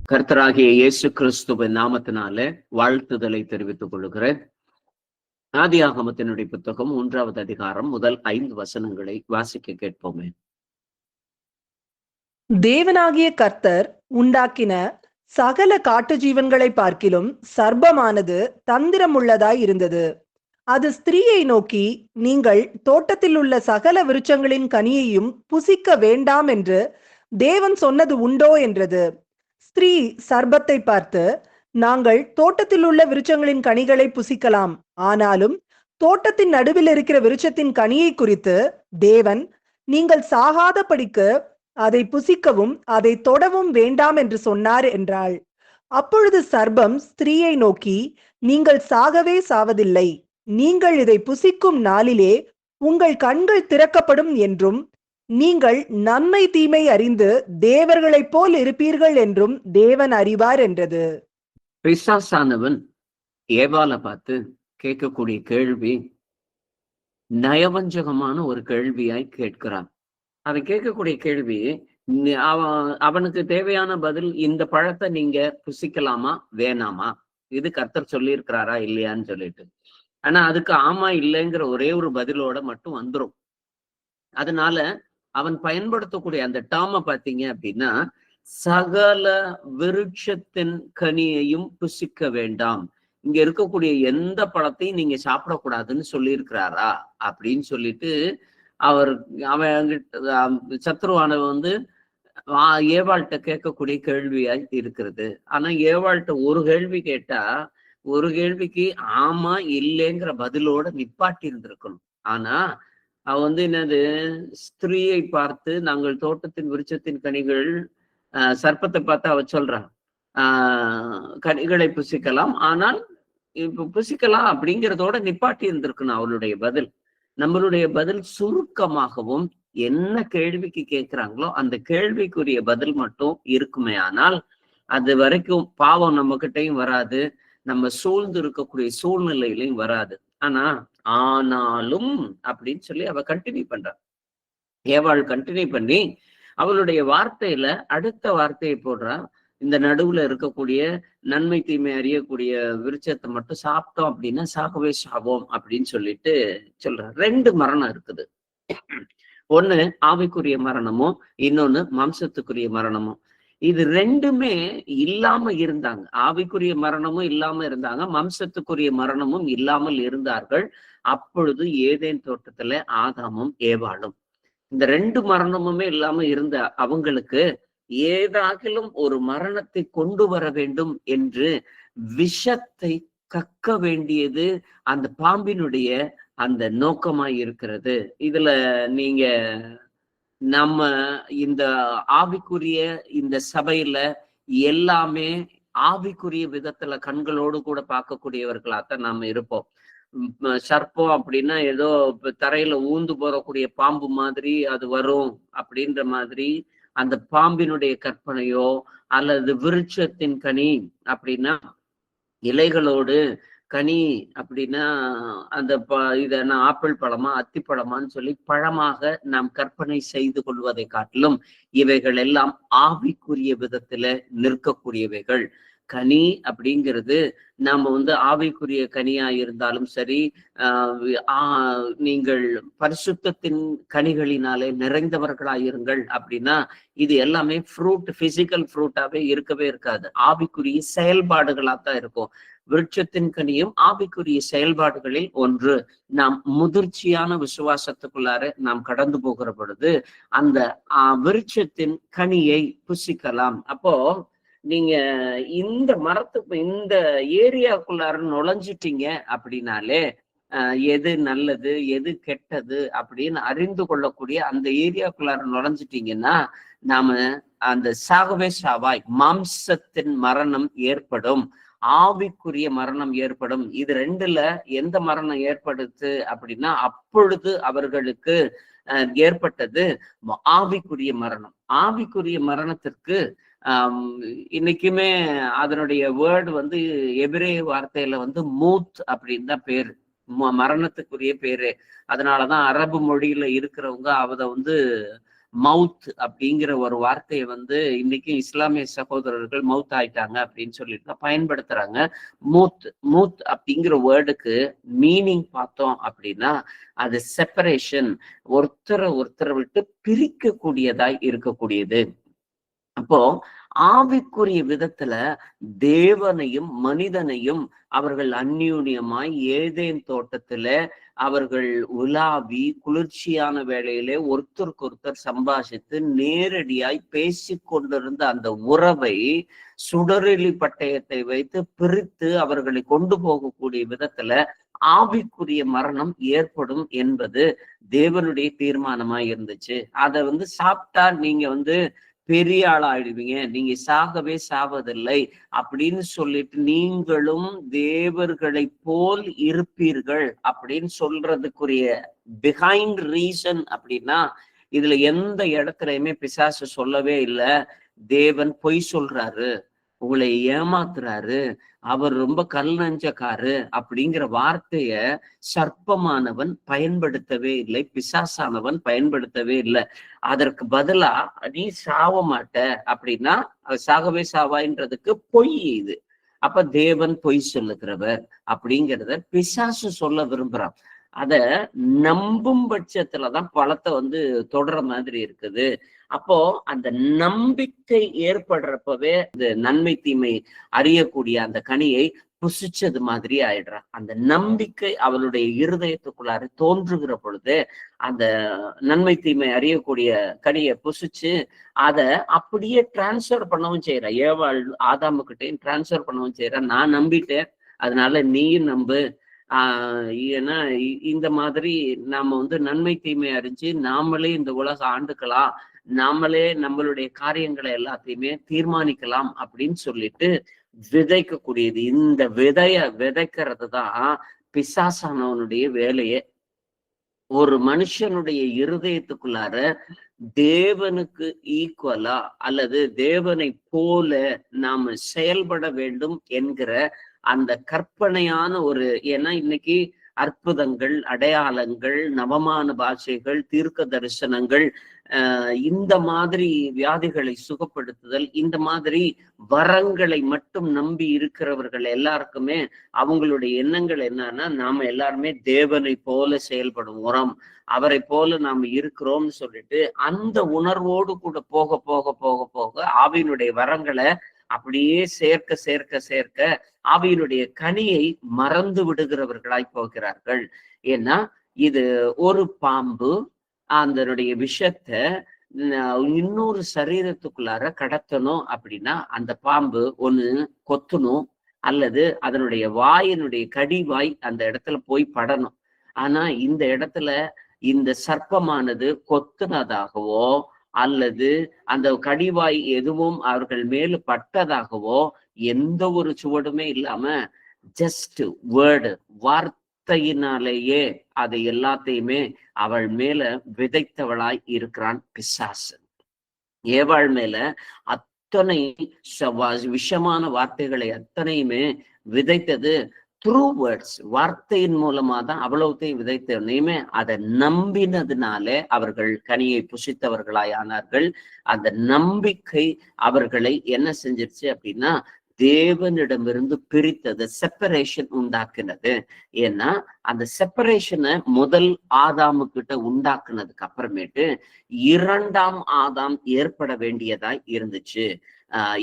கர்த்தராகிய இயேசு கிறிஸ்துவின் நாமத்தினாலே வாழ்த்துதலை தெரிவித்துக் கொள்கிறேன். ஆதியாகமத்தினுடைய புத்தகம் 1வது அதிகாரம் முதல் 5 வசனங்களை வாசிக்க கேட்போமே. தேவனாகிய கர்த்தர் உண்டாக்கின சகல காட்டு ஜீவன்களை பார்க்கிலும் சர்ப்பமானது தந்திரமுள்ளதாய் இருந்தது. அது ஸ்திரீயை நோக்கி, நீங்கள் தோட்டத்தில் உள்ள சகல விருட்சங்களின் கனியையும் புசிக்க வேண்டாம் என்று தேவன் சொன்னது உண்டோ என்றது. ஸ்திரீ சர்ப்பத்தை பார்த்து, நாங்கள் தோட்டத்தில் உள்ள விருட்சங்களின் கனிகளை புசிக்கலாம், ஆனாலும் தோட்டத்தின் நடுவில் இருக்கிற விருட்சத்தின் கனியை குறித்து தேவன், நீங்கள் சாகாதபடிக்கு அதை புசிக்கவும் அதை தொடவும் வேண்டாம் என்று சொன்னார் என்றாள். அப்பொழுது சர்ப்பம் ஸ்திரீயை நோக்கி, நீங்கள் சாகவே சாவதில்லை, நீங்கள் இதை புசிக்கும் நாளிலே உங்கள் கண்கள் திறக்கப்படும் என்றும் நீங்கள் நன்மை தீமை அறிந்து தேவர்களைப் போல் இருப்பீர்கள் என்றும் தேவன் அறிவார் என்றது. பிசாசானவன் ஏவாளை பார்த்து கேட்கக்கூடிய கேள்வி நயவஞ்சகமான ஒரு கேள்வியாய் கேட்கிறான். அவன் கேட்கக்கூடிய கேள்வி, அவனுக்கு தேவையான பதில், இந்த பழத்தை நீங்க புசிக்கலாமா வேணாமா, இது கர்த்தர் சொல்லியிருக்கிறாரா இல்லையான்னு சொல்லிட்டு. ஆனா அதுக்கு ஆமா இல்லைங்கிற ஒரே ஒரு பதிலோட மட்டும் வந்துரும். அதனால அவன் பயன்படுத்தக்கூடிய அந்த டாம பாத்தீங்க அப்படின்னா, சகல விருட்சத்தின் கனியையும் புசிக்க வேண்டாம், இங்க இருக்கக்கூடிய எந்த பழத்தையும் நீங்க சாப்பிடக்கூடாதுன்னு சொல்லியிருக்கிறாரா அப்படின்னு சொல்லிட்டு அவன் சத்ருவானவன் வந்து ஏவாள்கிட்ட கேட்கக்கூடிய கேள்வியாய் இருக்கிறது. ஆனா ஏவாள்கிட்ட ஒரு கேள்வி கேட்டா, ஒரு கேள்விக்கு ஆமா இல்லைங்கிற பதிலோட நிப்பாட்டி இருந்திருக்கணும். ஆனா அவ வந்து என்னது, ஸ்திரீயை பார்த்து நாங்கள் தோட்டத்தின் விருட்சத்தின் கனிகள், சர்ப்பத்தை பார்த்து அவ சொல்றான், கனிகளை புசிக்கலாம், ஆனால் இப்ப புசிக்கலாம் அப்படிங்கிறதோட நிப்பாட்டி இருந்திருக்கணும் அவளுடைய பதில். நம்மளுடைய பதில் சுருக்கமாகவும் என்ன கேள்விக்கு கேட்கிறாங்களோ அந்த கேள்விக்குரிய பதில் மட்டும் இருக்குமே, ஆனால் அது வரைக்கும் பாவம் நம்ம கிட்டையும் வராது, நம்ம சூழ்ந்து இருக்கக்கூடிய சூழ்நிலையிலையும் வராது. ஆனாலும் அப்படின்னு சொல்லி அவ கண்டினியூ பண்றான். ஏவாள் கண்டினியூ பண்ணி அவளுடைய வார்த்தையில அடுத்த வார்த்தையை போடுறான். இந்த நடுவுல இருக்கக்கூடிய நன்மை தீமை அறியக்கூடிய விருட்சத்தை மட்டும் சாப்பிட்டோம் அப்படின்னா சாகவே சாவோம் அப்படின்னு சொல்லிட்டு சொல்றான். 2 மரணம் இருக்குது. ஒண்ணு ஆவிக்குரிய மரணமும், இன்னொன்னு மாம்சத்துக்குரிய மரணமும். இது 2மே இல்லாம இருந்தாங்க. ஆவிக்குரிய மரணமும் இல்லாம இருந்தாங்க, மாம்சத்துக்குரிய மரணமும் இல்லாமல் இருந்தார்கள். அப்பொழுது ஏதேன் தோட்டத்துல ஆதாமும் ஏவாளும். இந்த 2 மரணமுமே இல்லாம இருந்த அவங்களுக்கு ஏதாகிலும் ஒரு மரணத்தை கொண்டு வர வேண்டும் என்று விஷத்தை கக்க வேண்டியது அந்த பாம்பினுடைய அந்த நோக்கமாய் இருக்கிறது. இதுல நீங்க நம்ம இந்த ஆவிக்குரிய இந்த சபையில எல்லாமே ஆவிக்குரிய விதத்துல கண்களோடு கூட பார்க்கக்கூடியவர்களாத்தான் நாம இருப்போம். சர்ப்பம் அப்படின்னா ஏதோ தரையில ஊந்து போறக்கூடிய பாம்பு மாதிரி அது வரும் அப்படின்ற மாதிரி அந்த பாம்பினுடைய கற்பனையோ, அல்லது விருட்சத்தின் கனி அப்படின்னா இலைகளோடு, கனி அப்படின்னா அந்த இதெல்லாம் ஆப்பிள் பழமா அத்திப்பழமான்னு சொல்லி பழமாக நாம் கற்பனை செய்து கொள்வதை காட்டிலும் இவைகள் எல்லாம் ஆவிக்குரிய விதத்துல நிற்கக்கூடியவைகள். கனி அப்படிங்கிறது நாம வந்து ஆவிக்குரிய கனியா இருந்தாலும் சரி, நீங்கள் பரிசுத்தத்தின் கனிகளினாலே நிறைந்தவர்களாயிருங்கள் அப்படின்னா இது எல்லாமே ஃப்ரூட், பிசிக்கல் ஃப்ரூட்டாவே இருக்கவே இருக்காது, ஆவிக்குரிய செயல்பாடுகளாத்தான் இருக்கும். விருட்சத்தின் கனியும் ஆவிக்குரிய செயல்பாடுகளில் ஒன்று. நாம் முதிர்ச்சியான விசுவாசத்துக்குள்ளார நாம் கடந்து போகிற பொழுது அந்த விருட்சத்தின் கனியை புசிக்கலாம். அப்போ நீங்க இந்த மரத்துக்கு இந்த ஏரியாக்குள்ளார நுழைஞ்சிட்டீங்க அப்படின்னாலே எது நல்லது எது கெட்டது அப்படின்னு அறிந்து கொள்ளக்கூடிய அந்த ஏரியாக்குள்ளார நுழைஞ்சிட்டீங்கன்னா நாம அந்த சாகவே சாவாய், மாம்சத்தின் மரணம் ஏற்படும், ஆவிக்குரிய மரணம் ஏற்படும். இது 2ல எந்த மரணம் ஏற்படுது அப்படின்னா அப்பொழுது அவர்களுக்கு ஏற்பட்டது ஆவிக்குரிய மரணம். ஆவிக்குரிய மரணத்திற்கு இன்னைக்குமே அதனுடைய வேர்டு வந்து எபிரேய வார்த்தையில வந்து மூத் அப்படின்னு தான் பேரு, மரணத்துக்குரிய பேரு. அதனாலதான் அரபு மொழியில இருக்கிறவங்க அதை வந்து மவுத் அப்படிங்கிற ஒரு வார்த்தையை வந்து இன்னைக்கு இஸ்லாமிய சகோதரர்கள் மவுத் ஆயிட்டாங்க அப்படின்னு சொல்லிட்டு தான் பயன்படுத்துறாங்க. மூத் அப்படிங்கிற வேர்டுக்கு மீனிங் பார்த்தோம் அப்படின்னா அது செப்பரேஷன், ஒருத்தரை விட்டு பிரிக்கக்கூடியதாய் இருக்கக்கூடியது. அப்போ ஆவிக்குரிய விதத்துல தேவனையும் மனிதனையும் அவர்கள் அந்யூன்யமாய் ஏதேன் தோட்டத்துல அவர்கள் உலாவி குளிர்ச்சியான வேளையிலே ஒருத்தருக்கு ஒருத்தர் சம்பாஷித்து நேரடியாய் பேசி கொண்டிருந்த அந்த உறவை சுடரெலி பட்டயத்தை வைத்து பிரித்து அவர்களை கொண்டு போகக்கூடிய விதத்துல ஆவிக்குரிய மரணம் ஏற்படும் என்பது தேவனுடைய தீர்மானமாய் இருந்துச்சு. அதை வந்து சாப்பிட்டா நீங்க வந்து பெரிய ஆளா ஆயிடுவீங்க, நீங்க சாகவே சாவதில்லை அப்படின்னு சொல்லிட்டு நீங்களும் தேவர்களை போல் இருப்பீர்கள் அப்படின்னு சொல்றதுக்குரிய பிஹைண்ட் ரீசன் அப்படின்னா இதுல எந்த இடத்துலயுமே பிசாசு சொல்லவே இல்லை தேவன் பொய் சொல்றாரு, உங்களை ஏமாத்துறாரு, அவர் ரொம்ப கல் நஞ்சக்காரு அப்படிங்கிற வார்த்தைய சர்ப்பமானவன் பயன்படுத்தவே இல்லை, பிசாசானவன் பயன்படுத்தவே இல்லை. அதற்கு பதிலா நீ சாவ மாட்ட அப்படின்னா சாகவே சாவாயின்றதுக்கு பொய் இது. அப்ப தேவன் பொய் சொல்லுகிறவர் அப்படிங்கிறத பிசாசு சொல்ல விரும்புறான். அத நம்பும் பட்சத்துலதான் பழத்தை வந்து தொடர மாதிரி இருக்குது. அப்போ அந்த நம்பிக்கை ஏற்படுறப்பவே இந்த நன்மை தீமை அறியக்கூடிய அந்த கனியை புசிச்சது மாதிரி ஆயிடுறான். அந்த நம்பிக்கை அவளுடைய இருதயத்துக்குள்ளார தோன்றுகிற பொழுது அந்த நன்மை தீமை அறியக்கூடிய கனியை புசிச்சு அதை அப்படியே டிரான்ஸ்ஃபர் பண்ணவும் செய்யறா. ஏவாள் ஆதாமுக்கிட்டையும் டிரான்ஸ்ஃபர் பண்ணவும் செய்யறா. நான் நம்பிட்டேன், அதனால நீயும் நம்பு. ஏன்னா இந்த மாதிரி நாம வந்து நன்மை தீமை அறிஞ்சு நாமளே இந்த உலக ஆண்டுக்கலாம், நாமளே நம்மளுடைய காரியங்களை எல்லாத்தையுமே தீர்மானிக்கலாம் அப்படின்னு சொல்லிட்டு விதைக்கக்கூடியது. இந்த விதைக்கிறது தான் பிசாசானவனுடைய வேலையே. ஒரு மனுஷனுடைய இருதயத்துக்குள்ளார தேவனுக்கு ஈக்குவலா அல்லது தேவனை போல நாம செயல்பட வேண்டும் என்கிற அந்த கற்பனையான ஒரு, ஏன்னா இன்னைக்கு அற்புதங்கள், அடையாளங்கள், நவமான பாஷைகள், தீர்க்க தரிசனங்கள், இந்த மாதிரி வியாதிகளை சுகப்படுத்துதல், இந்த மாதிரி வரங்களை மட்டும் நம்பி இருக்கிறவர்கள் எல்லாருக்குமே அவங்களுடைய எண்ணங்கள் என்னன்னா நாம எல்லாருமே தேவனை போல செயல்படுவோம், அவரை போல நாம இருக்கிறோம்னு சொல்லிட்டு அந்த உணர்வோடு கூட போக போக போக போக ஆவியினுடைய வரங்களை அப்படியே சேர்க்க சேர்க்க சேர்க்க ஆவியினுடைய கனியை மறந்து விடுகிறவர்களாய் போகிறார்கள். ஏன்னா இது ஒரு பாம்பு அதனுடைய விஷத்தை இன்னொரு சரீரத்துக்குள்ளார கடத்தணும் அப்படின்னா அந்த பாம்பு ஒண்ணு கொத்தணும் அல்லது அதனுடைய வாயினுடைய கடிவாய் அந்த இடத்துல போய் படணும். ஆனா இந்த இடத்துல இந்த சர்ப்பமானது கொத்துனதாகவோ அல்லது அந்த கடிவாய் எதுவும் அவர்கள் மேல பட்டதாகவோ எந்த ஒரு சுவடுமே இல்லாம ஜஸ்ட் வேர்டு, வார்த்தையினாலேயே அதை எல்லாத்தையுமே அவள் மேல விதைத்தவளாய் இருக்கிறான் பிசாசு. ஏவாள் மேல அத்தனை விஷமான வார்த்தைகளை அத்தனையுமே விதைத்தது த்ரூ வேர்ட்ஸ், வார்த்தையின் மூலமா தான் அவ்வளவுத்தையும் விதைத்தனையுமே அதை நம்பினதுனாலே அவர்கள் கனியை புசித்தவர்களாய் ஆனார்கள். அந்த நம்பிக்கை அவர்களை என்ன செஞ்சிருச்சு அப்படின்னா தேவனிடமிருந்து பிரித்தது, செப்பரேஷன் உண்டாக்குனது. ஏன்னா அந்த செப்பரேஷனை முதல் ஆதாமு கிட்ட உண்டாக்குனதுக்கு அப்புறமேட்டு இரண்டாம் ஆதாம் ஏற்பட வேண்டியதாய் இருந்துச்சு.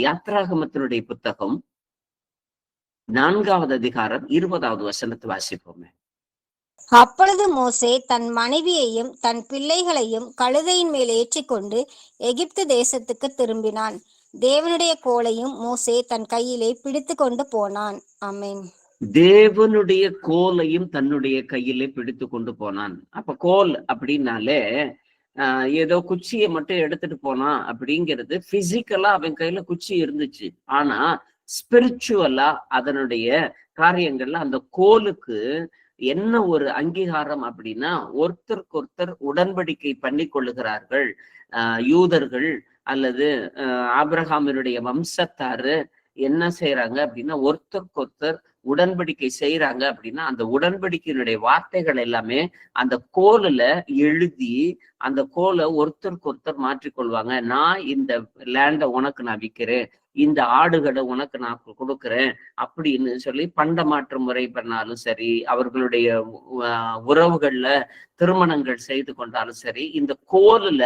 யாத்ராகமத்தினுடைய புத்தகம் 4வது அதிகாரம் 20வது வசனத்தை வாசிப்போமே. அப்பொழுது மோசே தன் மனைவியையும் தன் பிள்ளைகளையும் கழுதையின் மேல் ஏற்றிக்கொண்டு எகிப்து தேசத்துக்கு திரும்பினான். தேவனுடைய கோலையும் மோசே தன் கையிலே பிடித்து கொண்டு போனான். ஆமென். தேவனுடைய கோலையும் தன்னுடைய கையிலே பிடித்து கொண்டு போனான். அப்ப கோல் அப்படின்னாலே ஏதோ குச்சியை மட்டும் எடுத்துட்டு போனான் அப்படிங்கிறது பிசிக்கலா அவன் கையில குச்சி இருந்துச்சு. ஆனா ஸ்பிரிச்சுவலா அதனுடைய காரியங்கள்ல அந்த கோலுக்கு என்ன ஒரு அங்கீகாரம் அப்படின்னா ஒருத்தருக்கு ஒருத்தர் உடன்படிக்கை பண்ணி கொள்ளுகிறார்கள். யூதர்கள் அல்லது ஆபிரகாமினுடைய வம்சத்தாரு என்ன செய்யறாங்க அப்படின்னா ஒருத்தருக்கு ஒருத்தர் உடன்படிக்கை செய்யறாங்க அப்படின்னா அந்த உடன்படிக்கையினுடைய வார்த்தைகள் எல்லாமே அந்த கோலுல எழுதி அந்த கோலை ஒருத்தருக்கு ஒருத்தர் மாற்றிக்கொள்வாங்க. நான் இந்த லேண்டை உனக்கு நான் விற்கிறேன், இந்த ஆடுகளை உனக்கு நான் கொடுக்குறேன் அப்படின்னு சொல்லி பண்ட மாற்று முறை பண்ணாலும் சரி, அவர்களுடைய உறவுகள்ல திருமணங்கள் செய்து கொண்டாலும் சரி, இந்த கோலுல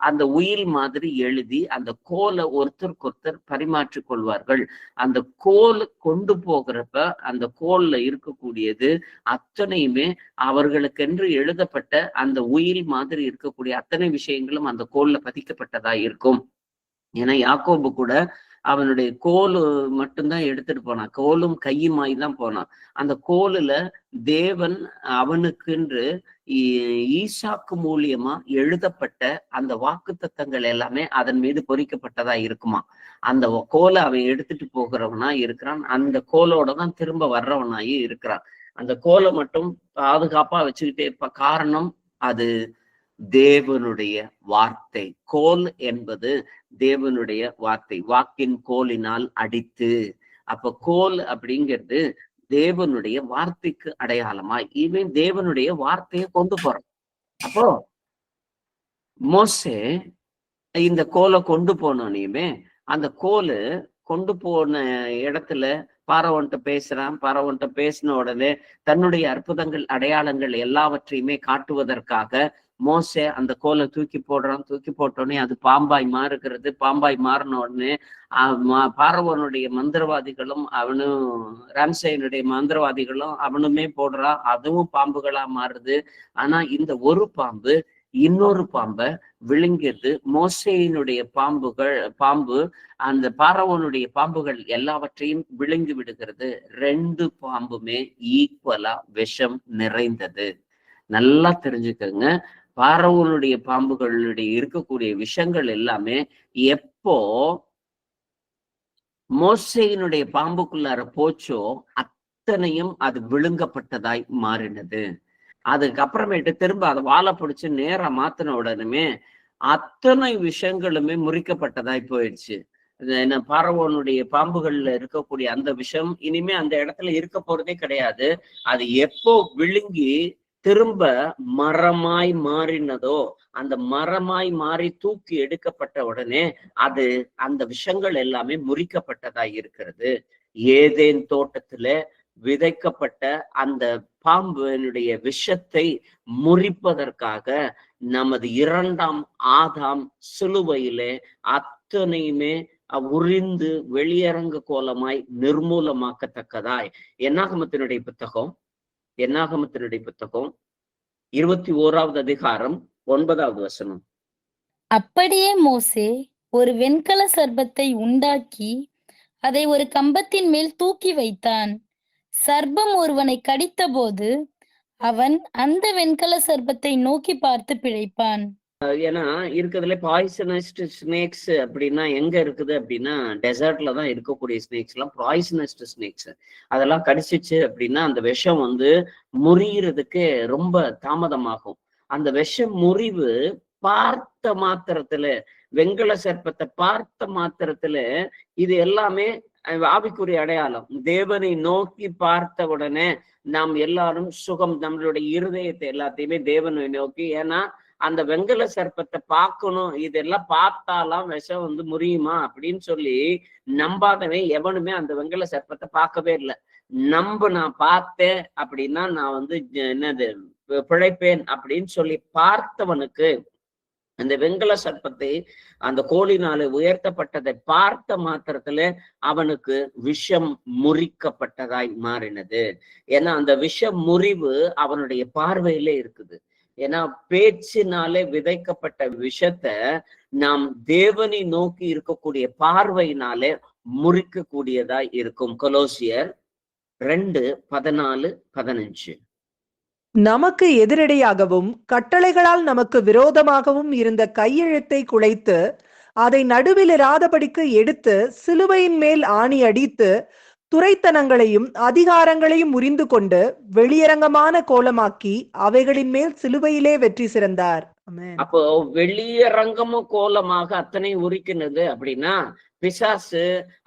அந்த உயில் மாதிரி எழுதி அந்த கோலை ஒருத்தருக்கு ஒருத்தர் பரிமாற்றிக் கொள்வார்கள். அந்த கோல் கொண்டு போகிறப்ப அந்த கோல்ல இருக்கக்கூடியது அத்தனையுமே அவர்களுக்கென்று எழுதப்பட்ட அந்த உயில் மாதிரி இருக்கக்கூடிய அத்தனை விஷயங்களும் அந்த கோல்ல பதிக்கப்பட்டதா இருக்கும். ஏன்னா யாக்கோபு கூட அவனுடைய கோலு மட்டும்தான் எடுத்துட்டு போனான், கோலும் கையுமாய் தான் போனான். அந்த கோலுல தேவன் அவனுக்கென்று ஈசாக்கு மூலியமா எழுதப்பட்ட அந்த வாக்குத்தத்தங்கள் எல்லாமே அதன் மீது பொறிக்கப்பட்டதா இருக்குமா. அந்த கோலை அவன் எடுத்துட்டு போகிறவனா இருக்கிறான், அந்த கோலோட தான் திரும்ப வர்றவனாயி இருக்கிறான். அந்த கோலை மட்டும் பாதுகாப்பா வச்சுக்கிட்டே காரணம் அது தேவனுடைய வார்த்தை. கோல் என்பது தேவனுடைய வார்த்தை, வாக்கின் கோலினால் அடித்து. அப்ப கோல் அப்படிங்கிறது தேவனுடைய வார்த்தைக்கு அடையாளமா இவன் தேவனுடைய வார்த்தையை கொண்டு போறான். அப்போ மோசே இந்த கோலை கொண்டு போனோனையுமே அந்த கோலு கொண்டு போன இடத்துல பார்வோன்ட்ட பேசுறான். பார்வோன்ட்ட பேசின உடனே தன்னுடைய அற்புதங்கள் அடையாளங்கள் எல்லாவற்றையுமே காட்டுவதற்காக மோசே அந்த கோலை தூக்கி போடுறான். தூக்கி போட்டோடனே அது பாம்பாய் மாறுகிறது. பாம்பாய் மாறின உடனே பார்வோனுடைய மந்திரவாதிகளும் அவனும் ராம்சேனுடைய மந்திரவாதிகளும் அவனுமே போடுறான், அதுவும் பாம்புகளா மாறுது. ஆனா இந்த ஒரு பாம்பு இன்னொரு பாம்பை விழுங்கியது. மோசேயினுடைய பாம்பு அந்த பார்வோனுடைய பாம்புகள் எல்லாவற்றையும் விழுங்கி விடுகிறது. ரெண்டு பாம்புமே ஈக்குவலா விஷம் நிறைந்தது. நல்லா தெரிஞ்சுக்கங்க, பார்வோனுடைய பாம்புகளுடைய இருக்கக்கூடிய விஷங்கள் எல்லாமே எப்போ மோசேயினுடைய பாம்புக்குள்ளார போச்சோ அத்தனையும் அது விழுங்கப்பட்டதாய் மாறினது. அதுக்கப்புறமேட்டு திரும்ப அதை வாழை பிடிச்சு நேரா மாத்தின உடனே அத்தனை விஷயங்களுமே முறிக்கப்பட்டதாய் போயிடுச்சு. என்ன, பார்வோனுடைய பாம்புகள்ல இருக்கக்கூடிய அந்த விஷம் இனிமே அந்த இடத்துல இருக்க போறதே கிடையாது. அது எப்போ விழுங்கி திரும்ப மரமாய் மாறினதோ, அந்த மரமாய் மாறி தூக்கி எடுக்கப்பட்ட உடனே அது அந்த விஷங்கள் எல்லாமே முறிக்கப்பட்டதாய் இருக்கிறது. ஏதேன் தோட்டத்துல விதைக்கப்பட்ட அந்த பாம்பினுடைய விஷத்தை முறிப்பதற்காக நமது இரண்டாம் ஆதாம் சிலுவையிலே அத்தனையுமே உறிந்து வெளியரங்க கோலமாய் நிர்மூலமாக்கத்தக்கதாய். என்னாகமத்தினுடைய புத்தகம் 21வது அதிகாரம் 9வது வசனம். அப்படியே மோசே ஒரு வெண்கல சர்ப்பத்தை உண்டாக்கி அதை ஒரு கம்பத்தின் மேல் தூக்கி வைத்தான். சர்ப்பம் ஒருவனை கடித்த போது அவன் அந்த வெண்கல சர்ப்பத்தை நோக்கி பார்த்து பிழைப்பான். ஏன்னா இருக்கிறதுல பாய்சனஸ்ட் ஸ்னேக்ஸ் அப்படின்னா எங்க இருக்குது அப்படின்னா டெசர்ட்ல தான் இருக்கக்கூடிய ஸ்னேக்ஸ் எல்லாம் பாய்சனஸ்ட் ஸ்னேக்ஸ். அதெல்லாம் கடிச்சிச்சு அப்படின்னா அந்த விஷம் முறியறதுக்கு ரொம்ப தாமதமாகும். அந்த விஷம் முறிவு பார்த்த மாத்திரத்துல, வெண்கல சர்ப்பத்தை பார்த்த மாத்திரத்துல இது எல்லாமே ஆவிக்குரிய அடையாளம். தேவனை நோக்கி பார்த்த உடனே நாம் எல்லாரும் சுகம், நம்மளுடைய இருதயத்தை எல்லாத்தையுமே தேவனை நோக்கி. ஏன்னா அந்த வெண்கல சர்ப்பத்தை பார்க்கணும், இதெல்லாம் பார்த்தாலாம் விஷம் முறியுமா அப்படின்னு சொல்லி நம்பாதவன் எவனுமே அந்த வெண்கல சர்ப்பத்தை பார்க்கவே இல்லை. நான் பார்த்தேன் அப்படின்னா நான் என்னது பிழைப்பேன் அப்படின்னு சொல்லி பார்த்தவனுக்கு அந்த வெண்கல சர்ப்பத்தை அந்த கோலினால உயர்த்தப்பட்டதை பார்த்த மாத்திரத்துல அவனுக்கு விஷம் முறிக்கப்பட்டதாய் மாறினது. ஏன்னா அந்த விஷம் முறிவு அவனுடைய பார்வையிலே இருக்குது. ஏன்னா பேச்சினாலே விதைக்கப்பட்ட விஷத்தை நாம் தேவனை நோக்கி இருக்கக்கூடிய பார்வையினாலே முறிக்கக்கூடியதாய் இருக்கும். கொலோசியர் 2:14-15. நமக்கு எதிரடையாகவும் கட்டளைகளால் நமக்கு விரோதமாகவும் இருந்த கையெழுத்தை குலைத்து அதை நடுவிலிராதபடிக்கு எடுத்து சிலுவையின் மேல் ஆணி அடித்து துரைத்தனங்களையும் அதிகாரங்களையும் முறிந்து கொண்டு வெளியரங்கமான கோலமாக்கி அவைகளின் மேல் சிலுவையிலே வெற்றி சிறந்தார். அப்போ வெளியரங்கமும் கோலமாக அத்தனை உரிக்கினது அப்படின்னா பிசாசு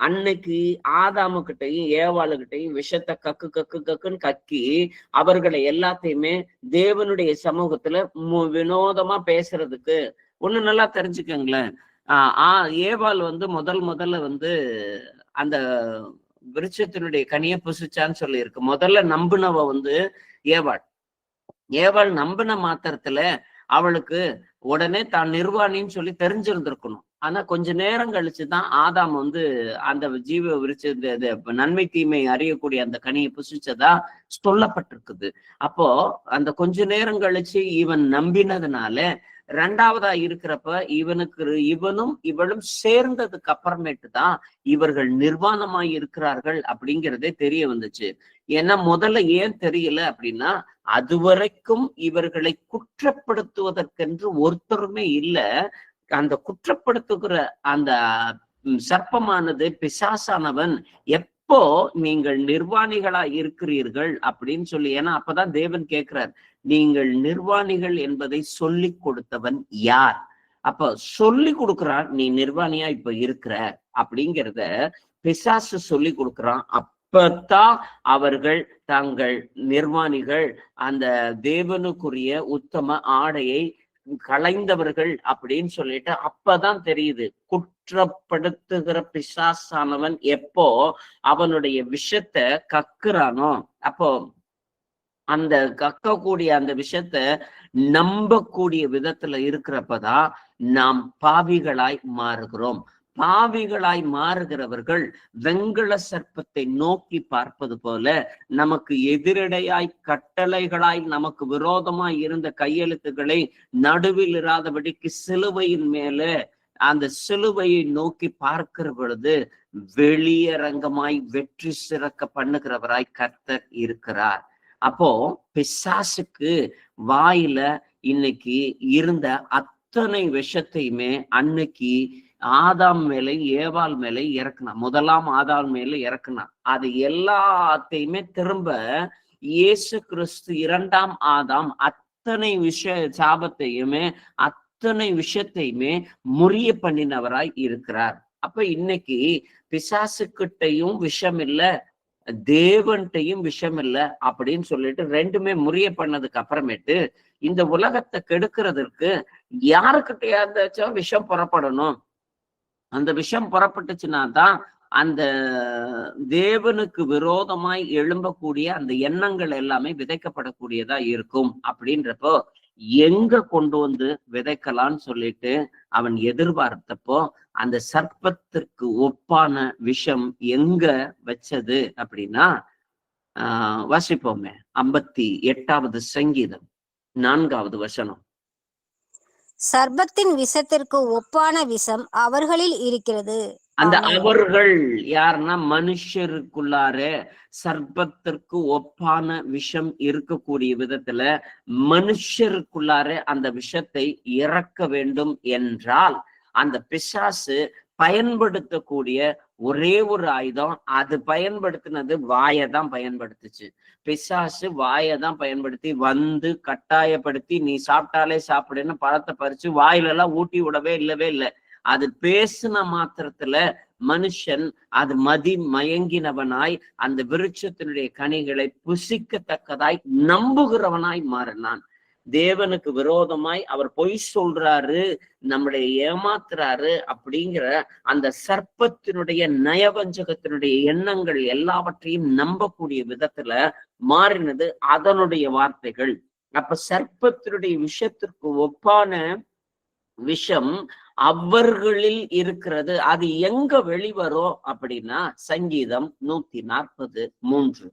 அன்னைக்கு ஆதாமுகிட்டையும் ஏவாளுகிட்டையும் விஷத்தை கக்கு கக்கு கக்குன்னு கக்கி அவர்களை எல்லாத்தையுமே தேவனுடைய சமூகத்துல வினோதமா பேசுறதுக்கு ஒண்ணு நல்லா தெரிஞ்சுக்கங்களேன். ஏவாள் முதல்ல அந்த விருட்சத்தினுடைய கனியை புசிச்சான்னு சொல்லி இருக்கு. முதல்ல நம்பினவ ஏவாள் நம்பின மாத்திரத்துல அவளுக்கு உடனே தான் நிர்வாணின்னு சொல்லி தெரிஞ்சிருந்திருக்கணும். ஆனா கொஞ்ச நேரம் கழிச்சுதான் ஆதாம் அந்த ஜீவ விருட்ச நன்மை தீமை அறியக்கூடிய அந்த கனியை புசிச்சதா சொல்லப்பட்டிருக்குது. அப்போ அந்த கொஞ்ச நேரம் கழிச்சு இவன் நம்பினதுனால ரெண்டாவதா இருக்கிறப்ப இவனும் இவளும் சேர்ந்ததுக்கு அப்புறமேட்டு தான் இவர்கள் நிர்வாணமாய் இருக்கிறார்கள் அப்படிங்கிறதே தெரிய வந்துச்சு. ஏன்னா முதல்ல ஏன் தெரியல அப்படின்னா, அதுவரைக்கும் இவர்களை குற்றப்படுத்துவதற்கென்று ஒருத்தருமே இல்ல. அந்த குற்றப்படுத்துகிற அந்த சர்ப்பமானது, பிசாசானவன் எப்போ நீங்கள் நிர்வாணிகளா இருக்கிறீர்கள் அப்படின்னு சொல்லி, ஏன்னா அப்பதான் தேவன் கேட்கிறார், நீங்கள் நிர்வாணிகள் என்பதை சொல்லி கொடுத்தவன் யார்? அப்ப சொல்லி கொடுக்குறான், நீ நிர்வாணியா இப்ப இருக்கிற அப்படிங்கிறத பிசாசு சொல்லி கொடுக்குறான். அப்பத்தான் அவர்கள் தங்கள் நிர்வாணிகள், அந்த தேவனுக்குரிய உத்தம ஆடையை களைந்தவர்கள் அப்படின்னு சொல்லிட்டு அப்பதான் தெரியுது. குற்றப்படுத்துகிற பிசாசானவன் எப்போ அவனுடைய விஷத்தை கக்குறானோ, அப்போ அந்த கக்கக்கூடிய அந்த விஷயத்த நம்பக்கூடிய விதத்துல இருக்கிறப்பதான் நாம் பாவிகளாய் மாறுகிறோம். பாவிகளாய் மாறுகிறவர்கள் வெண்கல சர்ப்பத்தை நோக்கி பார்ப்பது போல நமக்கு எதிரடையாய் கட்டளைகளாய் நமக்கு விரோதமாய் இருந்த கையெழுத்துக்களை நடுவில் இராதபடிக்கு சிலுவையின் மேல அந்த சிலுவையை நோக்கி பார்க்கிற பொழுது வெளியரங்கமாய் வெற்றி சிறக்க பண்ணுகிறவராய் கர்த்தர் இருக்கிறார். அப்போ பிசாசுக்கு வாயில இன்னைக்கு இருந்த அத்தனை விஷத்தையுமே அன்னைக்கு ஆதாம் மேல ஏவாள் மேல இறக்குனான். முதலாம் ஆதாம் மேல இறக்குனான். அது எல்லாத்தையுமே திரும்ப இயேசு கிறிஸ்து இரண்டாம் ஆதாம் அத்தனை சாபத்தையுமே அத்தனை விஷயத்தையுமே முறிய பண்ணினவராய் இருக்கிறார். அப்ப இன்னைக்கு பிசாசுக்கிட்டையும் விஷம் இல்ல, தேவன்ட்டையும் விஷம் இல்ல அப்படின்னு சொல்லிட்டு ரெண்டுமே முறிய பண்ணதுக்கு அப்புறமேட்டு இந்த உலகத்தை கெடுக்கிறதுக்கு யாருக்கிட்டையாச்சும் விஷம் புறப்படணும். அந்த விஷம் புறப்பட்டுச்சுன்னா தான் அந்த தேவனுக்கு விரோதமாய் எழும்பக்கூடிய அந்த எண்ணங்கள் எல்லாமே விதைக்கப்படக்கூடியதா இருக்கும். அப்படின்றப்போ எங்க கொண்டு விதைக்கலான்னு சொல்லிட்டு அவன் எதிர்பார்த்தப்போ அந்த சர்ப்பத்திற்கு ஒப்பான விஷம் எங்க வச்சது அப்படின்னா, வாசிப்போமே 58வது சங்கீதம் 4வது வசனம். சர்ப்பத்தின் விஷத்திற்கு ஒப்பான விஷம் அவர்களில் இருக்கிறது. அந்த அவர்கள் யாருன்னா மனுஷருக்குள்ளார சர்ப்பத்திற்கு ஒப்பான விஷம் இருக்கக்கூடிய விதத்துல மனுஷருக்குள்ளார அந்த விஷத்தை இறக்க வேண்டும் என்றால் அந்த பிசாசு பயன்படுத்தக்கூடிய ஒரே ஒரு ஆயுதம், அது பயன்படுத்தினது வாயைதான் பயன்படுத்துச்சு. பிசாசு வாயைதான் பயன்படுத்தி கட்டாயப்படுத்தி நீ சாப்பிட்டாலே சாப்பிடுன்னு பழத்தை பறிச்சு வாயில எல்லாம் ஊட்டி விடவே இல்லவே இல்லை. அது பேசின மாத்திரத்துல மனுஷன் அது மயங்கினவனாய் அந்த விருட்சத்தினுடைய கனிகளை புசிக்கத்தக்கதாய் நம்புகிறவனாய் மாறினான். தேவனுக்கு விரோதமாய் அவர் பொய் சொல்றாரு, நம்முடைய ஏமாத்துறாரு அப்படிங்கிற அந்த சர்ப்பத்தினுடைய நயவஞ்சகத்தினுடைய எண்ணங்கள் எல்லாவற்றையும் நம்பக்கூடிய விதத்துல மாறினது அதனுடைய வார்த்தைகள். அப்ப சர்ப்பத்தினுடைய விஷத்திற்கு ஒப்பான விஷம் அவர்களில் இருக்கிறது. அது எங்க வெளிவரும் அப்படின்னா சங்கீதம் 143.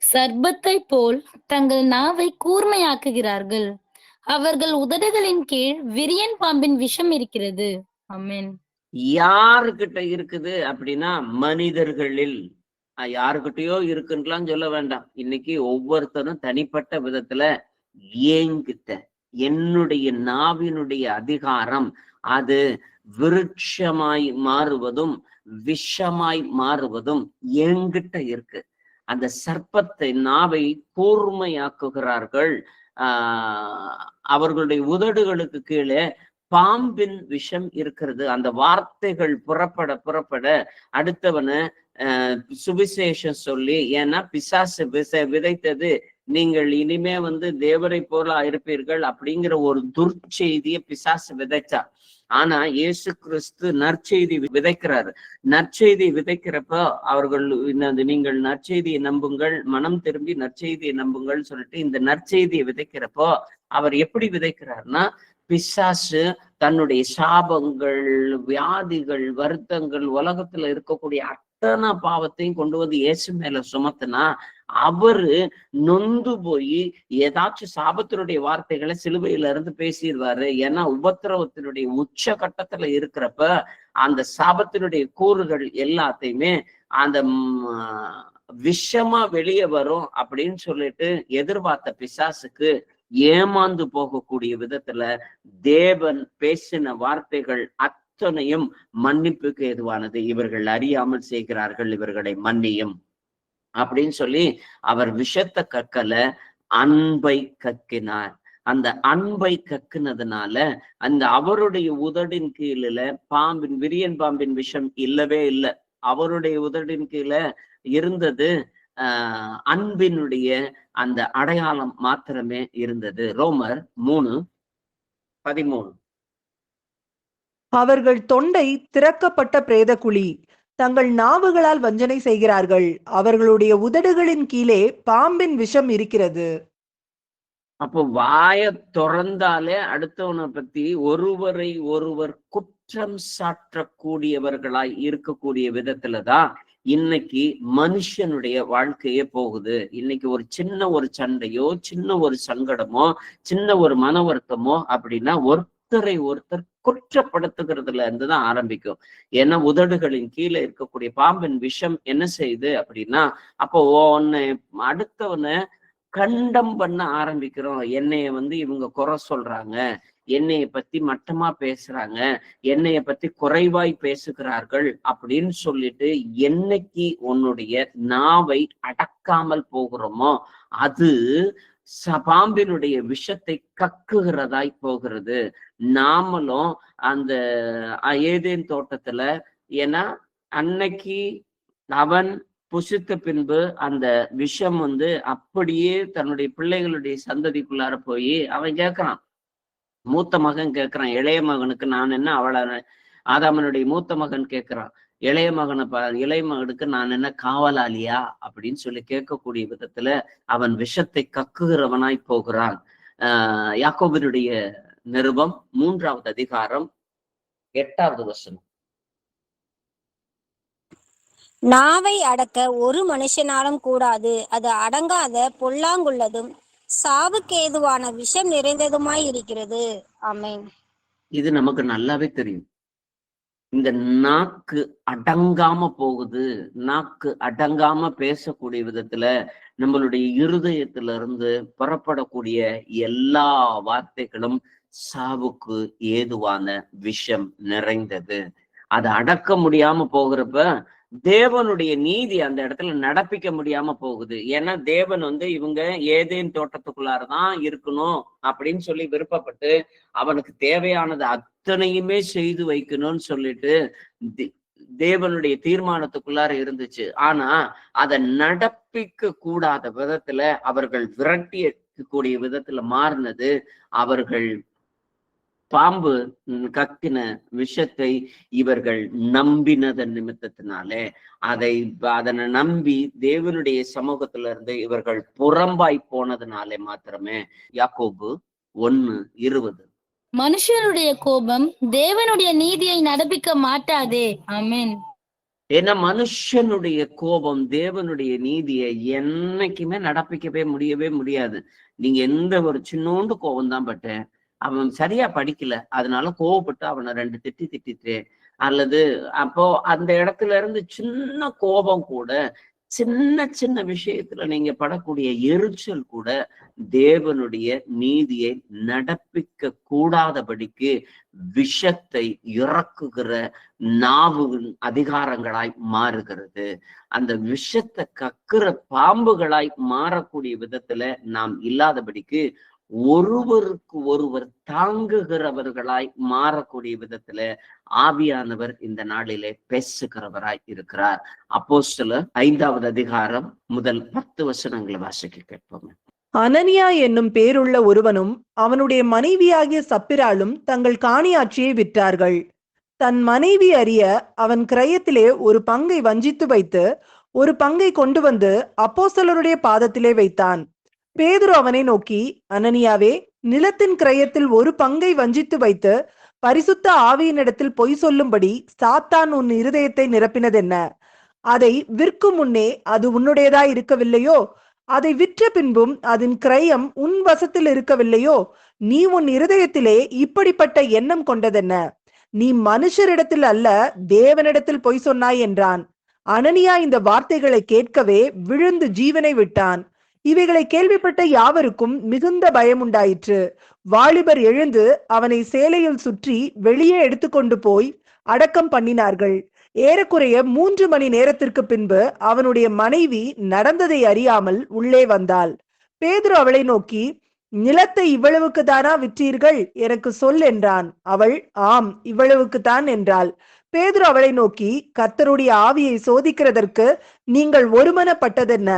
சர்ப்பத்தை போல் தங்கள் நாவை கூர்மையாக்குகிறார்கள், அவர்கள் உதடுகளின் கீழ் விரியன் பாம்பின் விஷம் இருக்கிறது. ஆமென். யாருக்கிட்ட இருக்குது அப்படின்னா மனிதர்களில். யாருக்கிட்டயோ இருக்குன்னுலாம் சொல்ல வேண்டாம். இன்னைக்கு ஒவ்வொருத்தரும் தனிப்பட்ட விதத்துல ஏங்கிட்ட என்னுடைய நாவினுடைய அதிகாரம் அது விருட்சமாய் மாறுவதும் விஷமாய் மாறுவதும் என்கிட்ட இருக்கு. அந்த சர்ப்பத்தை நாவை கூர்மையாக்குகிறார்கள். அவர்களுடைய உதடுகளுக்கு கீழே பாம்பின் விஷம் இருக்கிறது. அந்த வார்த்தைகள் புறப்பட அடுத்தவன சுவிசேஷம் சொல்லி, ஏன்னா பிசாசு விதைத்தது நீங்கள் இனிமே தேவரை போல இருப்பீர்கள் அப்படிங்கிற ஒரு துர்ச்செய்தியை பிசாசு விதைச்சா. ஆனா இயேசு கிறிஸ்து நற்செய்தி விதைக்கிறாரு. நற்செய்தி விதைக்கிறப்ப அவர்கள் நீங்கள் நற்செய்தியை நம்புங்கள், மனம் திரும்பி நற்செய்தியை நம்புங்கள் சொல்லிட்டு இந்த நற்செய்தியை விதைக்கிறப்போ அவர் எப்படி விதைக்கிறாருன்னா, பிசாசு தன்னுடைய சாபங்கள், வியாதிகள், வருத்தங்கள், உலகத்துல இருக்கக்கூடிய அத்தனை பாவத்தையும் கொண்டு வந்து இயேசு மேல சுமத்துனா அவரு நொந்து போய் ஏதாச்சும் சாபத்தினுடைய வார்த்தைகளை சிலுவையில இருந்து பேசிடுவாரு. ஏன்னா உபத்திரவத்தினுடைய உச்ச கட்டத்துல இருக்கிறப்ப அந்த சாபத்தினுடைய கூறுகள் எல்லாத்தையுமே அந்த விஷமா வெளியே வரும் அப்படின்னு சொல்லிட்டு எதிர்பார்த்த பிசாசுக்கு ஏமாந்து போகக்கூடிய விதத்துல தேவன் பேசின வார்த்தைகள் அத்தனையும் மன்னிப்புக்கு ஏதுவானது. இவர்கள் அறியாமல் செய்கிறார்கள், இவர்களை மன்னியும் அப்படின்னு சொல்லி அவர் விஷத்தை கற்கல, அன்பை கக்கினார். அந்த அன்பை கக்குனதுனால அந்த அவருடைய உதடின் கீழே விரியன் பாம்பின் விஷம் இல்லவே இல்லை. அவருடைய உதடின் கீழே இருந்தது அன்பினுடைய அந்த அடையாளம் மாத்திரமே இருந்தது. ரோமர் 3:13. அவர்கள் தொண்டை திறக்கப்பட்ட பிரேத குழி, தங்கள் நாவுகளால் வஞ்சனை செய்கிறார்கள், அவர்களுடைய உதடுகளின் கீழே பாம்பின் விஷம் இருக்கிறது. அப்போ வாய திறந்தாலே அடுத்தவனை பத்தி ஒருவரை ஒருவர் குற்றம் சாட்டக்கூடியவர்களாய் இருக்கக்கூடிய விதத்துலதான் இன்னைக்கு மனுஷனுடைய வாழ்க்கையே போகுது. இன்னைக்கு ஒரு சின்ன ஒரு சண்டையோ, சின்ன ஒரு சங்கடமோ, சின்ன ஒரு மன வருத்தமோ அப்படின்னா ஒருத்தரை ஒருத்தர் குற்றப்படுத்துகிறதுல இருந்துதான் ஆரம்பிக்கும். ஏன்னா உதடுகளின் கீழே இருக்கக்கூடிய பாம்பின் விஷம் என்ன செய்யுது அப்படின்னா, அப்போ அடுத்தவனை கண்டம் பண்ண ஆரம்பிக்கிறோம். என்னைய இவங்க குறை சொல்றாங்க, என்னைய பத்தி மட்டமா பேசுறாங்க, என்னைய பத்தி குறைவாய் பேசுகிறார்கள் அப்படின்னு சொல்லிட்டு என்னைக்கு உன்னுடைய நாவை அடக்காமல் போகிறோமோ அது பாம்பினுடைய விஷத்தை கக்குகிறதாய் போகிறது. நாமளும் அந்த ஏதேன் தோட்டத்துல, ஏன்னா அன்னைக்கு அவன் புசித்த பின்பு அந்த விஷம் அப்படியே தன்னுடைய பிள்ளைகளுடைய சந்ததிக்குள்ளார போய் அவன் கேட்கிறான். மூத்த மகன் கேட்கிறான் இளைய மகனுக்கு, நான் என்ன அவளை ஆதாமனுடைய மூத்த மகன் கேட்கிறான் இளைய மகனுக்கு நான் என்ன காவலாளியா அப்படின்னு சொல்லி கேட்கக்கூடிய விதத்துல அவன் விஷத்தை கக்குகிறவனாய் போகிறான். யாக்கோபினுடைய நிருபம் 3வது அதிகாரம் 8வது வசனம். நாவை அடக்க ஒரு மனுஷனாலும் கூடாது, அது அடங்காத பொல்லாங்குள்ளதும் சாவுக்கேதுவான விஷம் நிறைந்ததுமாய் இருக்கிறது. ஆமென். இது நமக்கு நல்லாவே தெரியும். இந்த நாக்கு அடங்காம போகுது. நாக்கு அடங்காம பேசக்கூடிய விதத்துல நம்மளுடைய இருதயத்துல இருந்து புறப்படக்கூடிய எல்லா வார்த்தைகளும் சாவுக்கு ஏதுவான விஷம் நிறைந்தது. அதை அடக்க முடியாம போகிறப்ப தேவனுடைய நீதி அந்த இடத்துல நடப்பிக்க முடியாம போகுது. ஏன்னா தேவன் இவங்க ஏதேன் தோட்டத்துக்குள்ளாரதான் இருக்கணும் அப்படின்னு சொல்லி விருப்பப்பட்டு அவனுக்கு தேவையானது அத்தனையுமே செய்து வைக்கணும்னு சொல்லிட்டு தேவனுடைய தீர்மானத்துக்குள்ளார இருந்துச்சு. ஆனா அதை நடப்பிக்க கூடாத விதத்துல அவர்கள் விரட்டியக்கூடிய விதத்துல மாறினது. அவர்கள் பாம்பு கக்கின விஷத்தை இவர்கள் நம்பினதன் நிமித்தத்தினாலே அதனை நம்பி தேவனுடைய சமூகத்துல இருந்து இவர்கள் புறம்பாய் போனதுனாலே மாத்திரமே. யாக்கோபு 1:20. மனுஷனுடைய கோபம் தேவனுடைய நீதியை நடப்பிக்க மாட்டாதே. ஆமென். ஏன்னா மனுஷனுடைய கோபம் தேவனுடைய நீதியை என்னைக்குமே நடப்பிக்கவே முடியாது. நீங்க எந்த ஒரு சின்னோண்டு கோபம் தான் பட்டேன், அவன் சரியா படிக்கல அதனால கோவப்பட்டு அவனை 2 திட்டிட்டு, அல்லது அப்போ அந்த இடத்துல இருந்து சின்ன கோபம் கூட, சின்ன விஷயத்துல நீங்க படக்கூடிய எரிச்சல் கூட தேவனுடைய நீதியை நடப்பிக்க கூடாதபடிக்கு விஷத்தை இறக்குகிற நாவு அதிகாரங்களாய் மாறுகிறது. அந்த விஷத்தை கக்குற பாம்புகளாய் மாறக்கூடிய விதத்துல நாம் இல்லாதபடிக்கு ஒருவருக்கு ஒருவர் தாங்குகிறவர்களாய் மாறக்கூடிய விதத்துல ஆவியானவர் இந்த நாளிலே பேசுகிறவராய் இருக்கிறார். அப்போஸ்தலர் 5வது அதிகாரம் முதல் 10 வசனங்களை வாசிக்க கேட்போம். அனனியா என்னும் பேருள்ள ஒருவனும் அவனுடைய மனைவியாகிய சப்பிராலும் தங்கள் காணியாட்சியை விற்றார்கள். தன் மனைவி அறிய அவன் கிரயத்திலே ஒரு பங்கை வஞ்சித்து வைத்து ஒரு பங்கை கொண்டு வந்து அப்போஸ்தலருடைய பாதத்திலே வைத்தான். பேதுரு அவனை நோக்கி, அனனியாவே, நிலத்தின் கிரயத்தில் ஒரு பங்கை வஞ்சித்து வைத்து பரிசுத்த ஆவியினிடத்தில் பொய் சொல்லும்படி சாத்தான் உன் இருதயத்தை நிரப்பினதென்ன? அதை விற்கும் முன்னே அது உன்னுடையதாய் இருக்கவில்லையோ? அதை விற்ற பின்பும் அதன் கிரயம் உன் வசத்தில் இருக்கவில்லையோ? நீ உன் இருதயத்திலே இப்படிப்பட்ட எண்ணம் கொண்டதென்ன? நீ மனுஷரிடத்தில் அல்ல, தேவனிடத்தில் பொய் சொன்னாய் என்றான். அனனியா இந்த வார்த்தைகளை கேட்கவே விழுந்து ஜீவனை விட்டான். இவைகளை கேள்விப்பட்ட யாவருக்கும் மிகுந்த பயம் உண்டாயிற்று. வாலிபர் எழுந்து அவனை சேலையில் சுற்றி வெளியே எடுத்துக்கொண்டு போய் அடக்கம் பண்ணினார்கள். ஏறக்குறைய 3 மணி நேரத்திற்கு பின்பு அவனுடைய மனைவி நடந்ததை அறியாமல் உள்ளே வந்தாள். பேதுரு அவளை நோக்கி, நிலத்தை இவ்வளவுக்கு தானா விற்றீர்கள்? எனக்கு சொல் என்றான். அவள், ஆம், இவ்வளவுக்கு தான் என்றாள். பேதுரு அவளை நோக்கி, கர்த்தருடைய ஆவியை சோதிக்கிறதற்கு நீங்கள் ஒருமனப்பட்டதென்ன?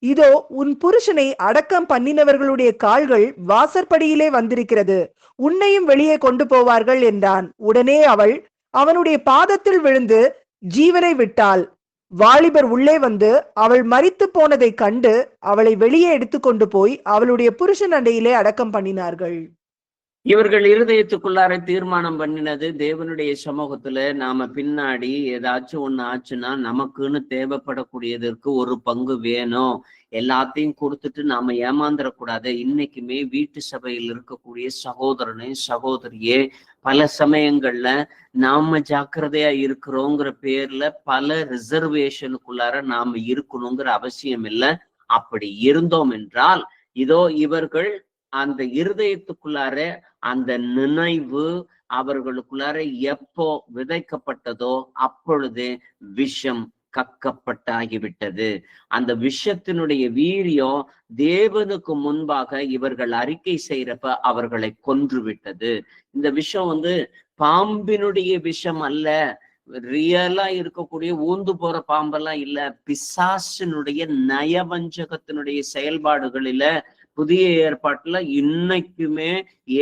இதோ உன் புருஷனை அடக்கம் பண்ணினவர்களுடைய கால்கள் வாசற்படியிலே வந்திருக்கிறது, உன்னையும் வெளியே கொண்டு போவார்கள் என்றான். உடனே அவள் அவனுடைய பாதத்தில் விழுந்து ஜீவனை விட்டாள். வாலிபர் உள்ளே வந்து அவள் மரித்து போனதை கண்டு அவளை வெளியே எடுத்துக்கொண்டு போய் அவளுடைய புருஷன் அண்டையிலே அடக்கம் பண்ணினார்கள். இவர்கள் இருதயத்துக்குள்ளார தீர்மானம் பண்ணினது, தேவனுடைய சமூகத்துல நாம பின்னாடி ஏதாச்சும் ஒண்ணு ஆச்சுன்னா நமக்குன்னு தேவைப்படக்கூடியதற்கு ஒரு பங்கு வேணும், எல்லாத்தையும் கொடுத்துட்டு நாம ஏமாந்துடக்கூடாது. இன்னைக்குமே வீட்டு சபையில் இருக்கக்கூடிய சகோதரனே சகோதரியே, பல சமயங்கள்ல நாம ஜாக்கிரதையா இருக்கிறோங்கிற பேர்ல பல ரிசர்வேஷனுக்குள்ளார நாம இருக்கணுங்கிற அவசியம் இல்லை. அப்படி இருந்தோம் என்றால் இதோ இவர்கள் அந்த இருதயத்துக்குள்ளார அந்த நினைவு அவர்களுக்குள்ளார எப்போ விதைக்கப்பட்டதோ அப்பொழுது விஷம் கக்கப்பட்டாகிவிட்டது. அந்த விஷத்தினுடைய வீரியம் தேவனுக்கு முன்பாக இவர்கள் அறிக்கை செய்யறப்ப அவர்களை கொன்று விட்டது. இந்த விஷம் பாம்பினுடைய விஷம் அல்ல, ரியலா இருக்கக்கூடிய ஊந்து போற பாம்பெல்லாம் இல்ல, பிசாசினுடைய நயவஞ்சகத்தினுடைய செயல்பாடுகளில புதிய ஏற்பாட்டுல இன்னைக்குமே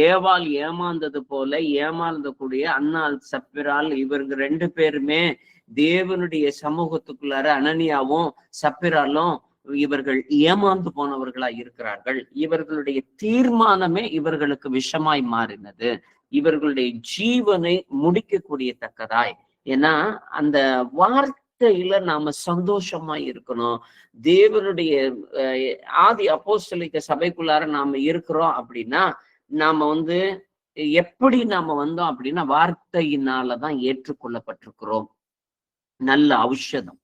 ஏவாள் ஏமாந்தது போல ஏமாந்தக்கூடிய அன்னாள் சப்பிரால் இவங்க 2 பேருமே தேவனுடைய சமூகத்துக்குள்ளார அனனியாவும் சப்பிராலும் இவர்கள் ஏமாந்து போனவர்களா இருக்கிறார்கள். இவர்களுடைய தீர்மானமே இவர்களுக்கு விஷமாய் மாறினது, இவர்களுடைய ஜீவனை முடிக்கக்கூடியத்தக்கதாய். ஏன்னா அந்த வார்த்தையில நாம சந்தோஷமா இருக்கணும். தேவனுடைய ஆதி அப்போஸ்தலிக சபைக்குள்ளார நாம இருக்கிறோம் அப்படின்னா நாம எப்படி நாம வந்தோம் அப்படின்னா வார்த்தையினாலதான் ஏற்றுக்கொள்ளப்பட்டிருக்கிறோம். நல்ல ஔஷதம்.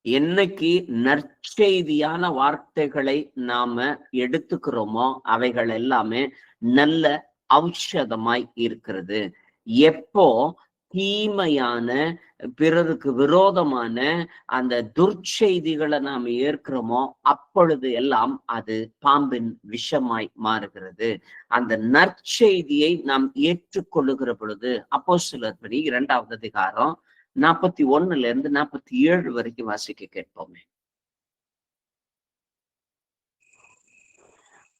என்னைக்கு நற்செய்தியான வார்த்தைகளை நாம எடுத்துக்கிறோமோ அவைகள் எல்லாமே நல்ல ஔஷதமாய் இருக்கிறது. எப்போ தீமையான பிறருக்கு விரோதமான அந்த துர்ச்செய்திகளை நாம் ஏற்கிறோமோ அப்பொழுது எல்லாம் அது பாம்பின் விஷமாய் மாறுகிறது. அந்த நற்செய்தியை நாம் ஏற்றுக்கொள்ளுகிற பொழுது அப்போஸ்தலர் படி 2வது அதிகாரம் 41 - 47 வரைக்கும் வாசிக்க கேட்போமே.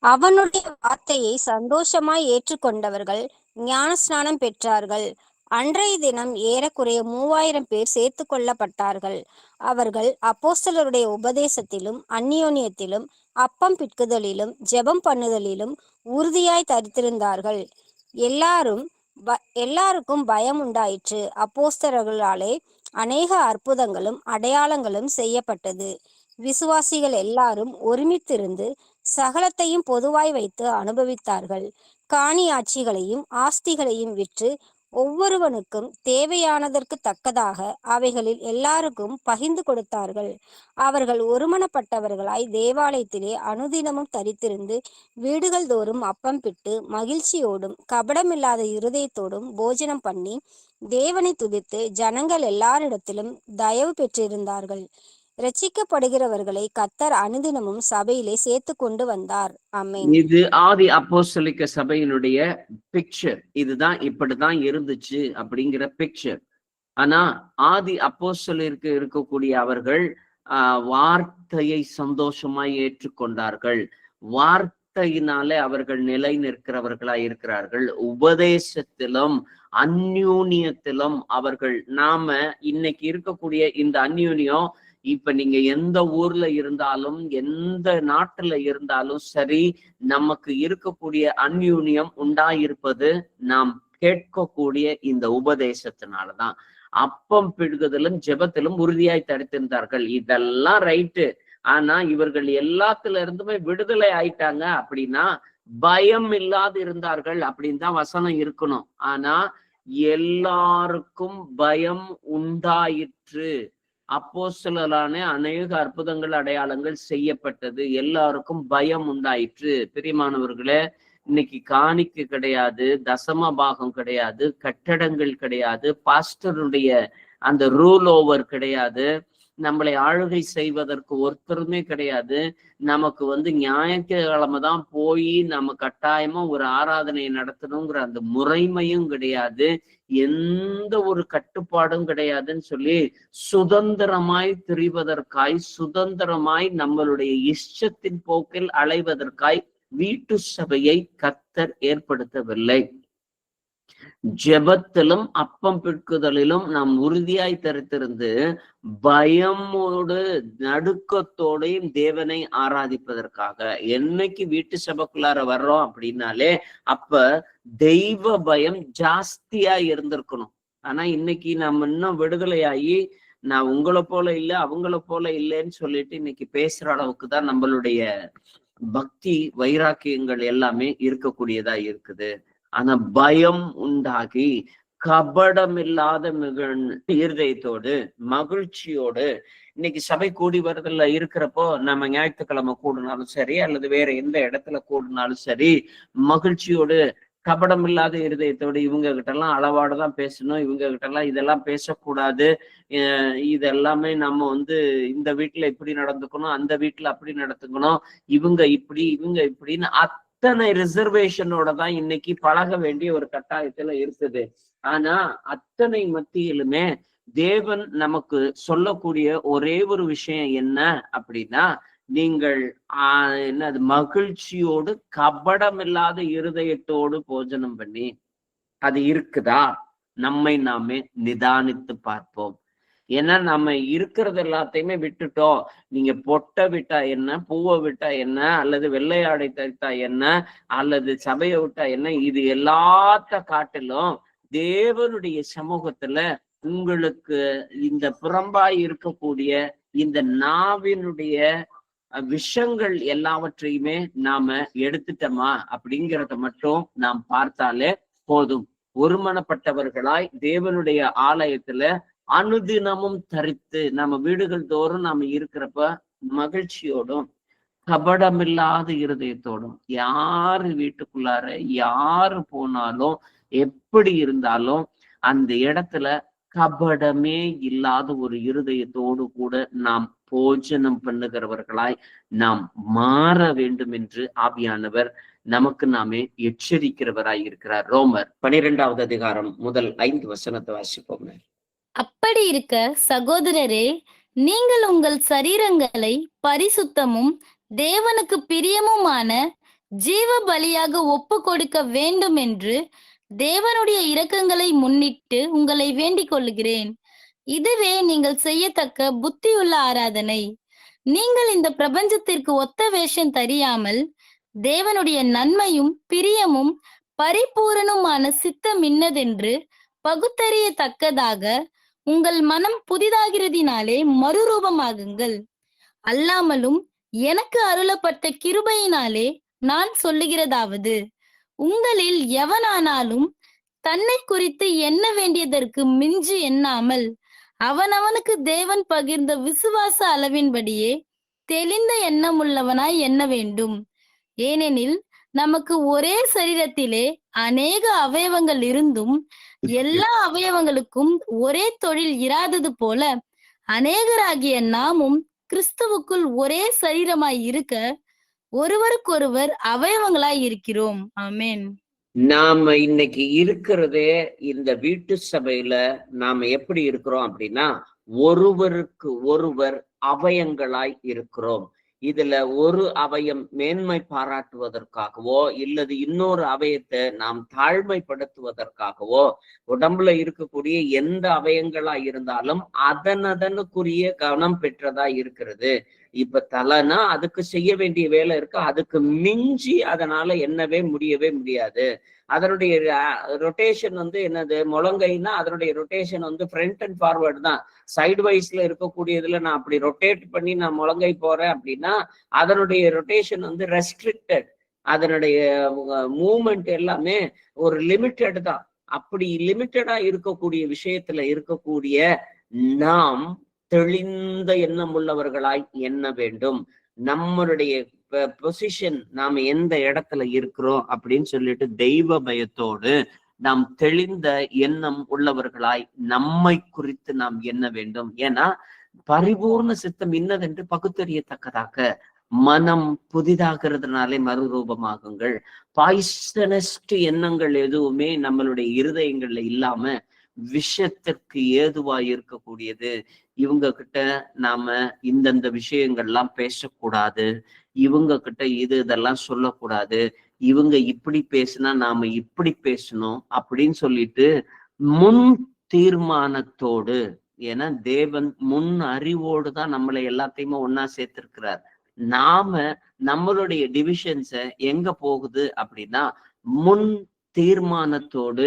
அவனுடைய வார்த்தையை சந்தோஷமாய் ஏற்றுக்கொண்டவர்கள் ஞானஸ்நானம் பெற்றார்கள். அன்றைய தினம் ஏறக்குறைய 3000 பேர் சேர்த்து கொள்ளப்பட்டார்கள். அவர்கள் அப்போஸ்தலருடைய உபதேசத்திலும் அந்நியோன்யத்திலும் அப்பம் பிட்குதலிலும் ஜெபம் பண்ணுதலிலும் உறுதியாய் தரித்திருந்தார்கள். எல்லாருக்கும் பயம் உண்டாயிற்று. அப்போஸ்தலர்களாலே அநேக அற்புதங்களும் அடையாளங்களும் செய்யப்பட்டது. விசுவாசிகள் எல்லாரும் ஒருமித்திருந்து சகலத்தையும் பொதுவாய் வைத்து அனுபவித்தார்கள். காணியாட்சிகளையும் ஆஸ்திகளையும் விற்று ஒவ்வொருவனுக்கும் தேவையானதற்கு தக்கதாக அவைகளில் எல்லாருக்கும் பகிர்ந்து கொடுத்தார்கள். அவர்கள் ஒருமனப்பட்டவர்களாய் தேவாலயத்திலே அனுதினமும் தரித்திருந்து வீடுகள் தோறும் அப்பம் பிட்டு மகிழ்ச்சியோடும் கபடமில்லாத இருதயத்தோடும் போஜனம் பண்ணி தேவனை துதித்து ஜனங்கள் எல்லாரிடத்திலும் தயவு பெற்றிருந்தார்கள். இரட்சிக்கப்படுகிறவர்களை கர்த்தர் அனுதினமும் சபையிலே சேர்த்து கொண்டு வந்தார். ஆமென். இது ஆதி அப்போஸ்தலிக்க சபையினுடைய பிக்சர். இதுதான் இப்படிதான் இருந்துச்சு அப்படிங்கிற பிக்சர். ஆனா ஆதி அப்போஸ்தலருக்கு இருக்கக்கூடிய அவர்கள் வார்த்தையை சந்தோஷமாய் ஏற்றுக்கொண்டார்கள். வார்த்தையினாலே அவர்கள் நிலை நிற்கிறவர்களாய் இருக்கிறார்கள். உபதேசத்திலும் அந்யூன்யத்திலும் அவர்கள், நாம இன்னைக்கு இருக்கக்கூடிய இந்த அந்யூன்யம், இப்ப நீங்க எந்த ஊர்ல இருந்தாலும் எந்த நாட்டுல இருந்தாலும் சரி, நமக்கு இருக்கக்கூடிய அந்யூன்யம் உண்டாயிருப்பது நாம் கேட்கக்கூடிய இந்த உபதேசத்தினாலதான். அப்பம் பிடுகுதலும் ஜெபத்திலும் உறுதியாய் தடுத்திருந்தார்கள். இதெல்லாம் ரைட்டு. ஆனா இவர்கள் எல்லாத்துல இருந்துமே விடுதலை ஆயிட்டாங்க அப்படின்னா பயம் இல்லாது இருந்தார்கள் அப்படின்னு தான் வசனம் இருக்கணும். ஆனா எல்லாருக்கும் பயம் உண்டாயிற்று. அப்போஸ்தலரான அநேக அற்புதங்கள் அடையாளங்கள் செய்யப்பட்டது. எல்லாருக்கும் பயம் உண்டாயிற்று. பிரியமானவர்களே, இன்னைக்கு காணிக்கை கிடையாது, தசம பாகம் கிடையாது, கட்டடங்கள் கிடையாது, பாஸ்டருடைய அந்த ரூல் ஓவர் கிடையாது, நம்மளை ஆளுகை செய்வதற்கு ஒருத்தருமே கிடையாது. நமக்கு ஞாயிற்றுக்கிழமை தான் போய் நம்ம கட்டாயமா ஒரு ஆராதனை நடத்தணுங்கிற அந்த முறைமையும் கிடையாது. எந்த ஒரு கட்டுப்பாடும் கிடையாதுன்னு சொல்லி சுதந்திரமாய் திரிவதற்காய், சுதந்திரமாய் நம்மளுடைய இஷ்டத்தின் போக்கில் அலைவதற்காய் வீட்டு சபையை கர்த்தர் ஏற்படுத்தவில்லை. ஜெபத்திலும் அப்பம் பிற்குதலிலும் நாம் உறுதியாய் தரித்திருந்து பயமோடு நடுக்கத்தோடையும் தேவனை ஆராதிப்பதற்காக. என்னைக்கு வீட்டு சபைக்குள்ளார வர்றோம் அப்படின்னாலே அப்ப தெய்வ பயம் ஜாஸ்தியா இருந்திருக்கணும். ஆனா இன்னைக்கு நம்ம இன்னும் விடுதலையாகி, நான் உங்களை போல இல்லை அவங்கள போல இல்லைன்னு சொல்லிட்டு இன்னைக்கு பேசுற அளவுக்கு தான் நம்மளுடைய பக்தி வைராக்கியங்கள் எல்லாமே இருக்கக்கூடியதா இருக்குது. ஆனா பயம் உண்டாகி கபடம் இல்லாத இருதயத்தோடு மகிழ்ச்சியோடு இன்னைக்கு சபை கூடி வரதுல இருக்கிறப்போ, நம்ம ஞாயிற்றுக்கிழமை கூடினாலும் சரி அல்லது வேற எந்த இடத்துல கூடினாலும் சரி, மகிழ்ச்சியோடு கபடம் இல்லாத இருதயத்தோடு இவங்க கிட்ட எல்லாம் அளவாடுதான் பேசணும், இவங்க கிட்ட எல்லாம் இதெல்லாம் பேசக்கூடாது, இதெல்லாமே நம்ம இந்த வீட்டுல இப்படி நடந்துக்கணும், அந்த வீட்டுல அப்படி நடந்துக்கணும், இவங்க இப்படின்னு அத்தனை ரிசர்வேஷனோட தான் இன்னைக்கு பழக வேண்டிய ஒரு கட்டாயத்துல இருக்குது. ஆனா அத்தனை மத்தியிலுமே தேவன் நமக்கு சொல்லக்கூடிய ஒரே ஒரு விஷயம் என்ன அப்படின்னா, நீங்கள் என்னது மகிழ்ச்சியோடு கபடம் இல்லாத இருதயத்தோடு போஜனம் பண்ணி, அது இருக்குதா நம்மை நாமே நிதானித்து பார்ப்போம். ஏன்னா நம்ம இருக்கிறது எல்லாத்தையுமே விட்டுட்டோம். நீங்க பொட்டை விட்டா என்ன, பூவை விட்டா என்ன, அல்லது வெள்ளையாடை தரித்தா என்ன, அல்லது சபையை விட்டா என்ன, இது எல்லாத்த காட்டிலும் தேவனுடைய சமூகத்துல உங்களுக்கு இந்த புறம்பாய் இருக்கக்கூடிய இந்த நாவினுடைய விஷங்கள் எல்லாவற்றையுமே நாம எடுத்துட்டோமா அப்படிங்கிறத மட்டும் நாம் பார்த்தாலே போதும். ஒருமனப்பட்டவர்களாய் தேவனுடைய ஆலயத்துல அனுதினமும் தரித்து நம்ம வீடுகள் தோறும் நாம இருக்கிறப்ப மகிழ்ச்சியோடும் கபடமில்லாத இருதயத்தோடும், யாரு வீட்டுக்குள்ளார யாரு போனாலும் எப்படி இருந்தாலும் அந்த இடத்துல கபடமே இல்லாத ஒரு இருதயத்தோடு கூட நாம் போஜனம் பண்ணுகிறவர்களாய் நாம் மாற வேண்டும் என்று ஆவியானவர் நமக்கு நாமே எச்சரிக்கிறவராய் இருக்கிறார். ரோமர் 12வது அதிகாரம் முதல் 5 வசனத்தை வாசிப்போம். அப்படி இருக்க சகோதரரே, நீங்கள் உங்கள் சரீரங்களை பரிசுத்தமும் தேவனுக்கு பிரியமுமான ஜீவ பலியாக ஒப்பு கொடுக்க வேண்டும் என்று தேவனுடைய இரக்கங்களை முன்னிட்டு உங்களை வேண்டிக் கொள்ளுகிறேன். இதுவே நீங்கள் செய்யத்தக்க புத்தியுள்ள ஆராதனை. நீங்கள் இந்த பிரபஞ்சத்திற்கு ஒத்த வேஷம் தெரியாமல் தேவனுடைய நன்மையும் பிரியமும் பரிபூரணமான சித்தம் இன்னதென்று பகுத்தறியத்தக்கதாக உங்கள் மனம் புதிதாகிறதினாலே மறுரூபமாகுங்கள். அல்லாமலும் எனக்கு அருளப்பட்ட கிருபையினாலே நான் சொல்லுகிறதாவது, உங்களில் எவனானாலும் தன்னை குறித்து எண்ண வேண்டியதற்கு மிஞ்சி எண்ணாமல் அவனவனுக்கு தேவன் பகிர்ந்த விசுவாச அளவின்படியே தெளிந்த எண்ணமுள்ளவனாய் எண்ண வேண்டும். ஏனெனில் நமக்கு ஒரே சரீரத்திலே அநேக அவயவங்கள் இருந்தும் எல்லா அவயவங்களுக்கும் ஒரே தொழில் இராதது போல அநேகராகிய நாமும் கிறிஸ்துவுக்குள் ஒரே சரீரமாய் இருக்க ஒருவருக்கொருவர் அவயவங்களாய் இருக்கிறோம். ஆமென். நாம இன்னைக்கு இருக்கிறதே இந்த வீட்டு சபையில நாம எப்படி இருக்கிறோம் அப்படின்னா, ஒருவருக்கு ஒருவர் அவயங்களாய் இருக்கிறோம். இதுல ஒரு அவயம் மேன்மை பாராட்டுவதற்காகவோ இல்லது இன்னொரு அவயத்தை நாம் தாழ்மைப்படுத்துவதற்காகவோ உடம்புல இருக்கக்கூடிய எந்த அவயங்களா இருந்தாலும் அதனுக்குரிய கவனம் பெற்றதா இருக்கிறது. இப்ப தலைனா அதுக்கு செய்ய வேண்டிய வேலை இருக்கு, அதுக்கு மிஞ்சி அதனால என்னவே முடியவே முடியாது. அதனுடைய ரொட்டேஷன் என்னது, முழங்கைன்னா அதனுடைய ரொட்டேஷன் ஃப்ரண்ட் அண்ட் ஃபார்வர்டு தான். சைடு வைஸ்ல இருக்கக்கூடியதுல நான் அப்படி ரொட்டேட் பண்ணி நான் முழங்கை போறேன் அப்படின்னா அதனுடைய ரொட்டேஷன் ரெஸ்ட்ரிக்டட். அதனுடைய மூவ்மெண்ட் எல்லாமே ஒரு லிமிட்டட் தான். அப்படி லிமிட்டடா இருக்கக்கூடிய விஷயத்துல இருக்கக்கூடிய நாம் தெளிந்த எண்ணம் உள்ளவர்களாய் எண்ண வேண்டும். நம்மளுடைய பொசிஷன், நாம எந்த இடத்துல இருக்கிறோம் அப்படின்னு சொல்லிட்டு தெய்வ பயத்தோடு நாம் தெளிந்த எண்ணம் உள்ளவர்களாய் நம்மை குறித்து நாம் எண்ண வேண்டும். ஏன்னா பரிபூர்ண சித்தம் இன்னதென்று பகுத்தறியத்தக்கதாக மனம் புதிதாகிறதுனாலே மறுரூபமாகுங்கள். பாய்சனஸ்ட் எண்ணங்கள் எதுவுமே நம்மளுடைய இருதயங்கள்ல இல்லாம விஷத்திற்கு ஏதுவாய் இருக்கக்கூடியது. இவங்க கிட்ட நாம இந்தந்த விஷயங்கள்லாம் பேசக்கூடாது, இவங்க கிட்ட இதெல்லாம் சொல்லக்கூடாது, இவங்க இப்படி பேசினா நாம இப்படி பேசணும் அப்படின்னு சொல்லிட்டு முன் தீர்மானத்தோடு, ஏன்னா தேவன் முன் அறிவோடு தான் நம்மளை எல்லாத்தையுமே ஒன்னா சேர்த்திருக்கிறார். நாம நம்மளுடைய டிவிஷன்ஸ எங்க போகுது அப்படின்னா முன் தீர்மானத்தோடு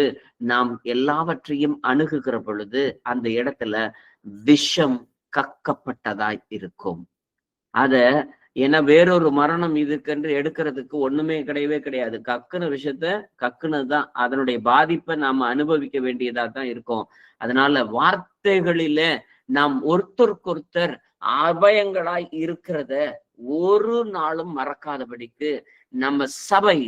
நாம் எல்லாவற்றையும் அணுகுகிற பொழுது அந்த இடத்துல விஷம் கக்கப்பட்டதாய் இருக்கும். ஏன்னா வேறொரு மரணம் இதுக்கென்று எடுக்கிறதுக்கு ஒண்ணுமே கிடையவே கிடையாது. கக்குன விஷயத்த கக்குனதுதான், அதனுடைய பாதிப்பை நாம அனுபவிக்க வேண்டியதா தான் இருக்கும். அதனால வார்த்தைகளில நாம் ஒருத்தருக்கொருத்தர் அபயங்களாய் இருக்கிறத ஒரு நாளும் மறக்காதபடிக்கு நம்ம சபை,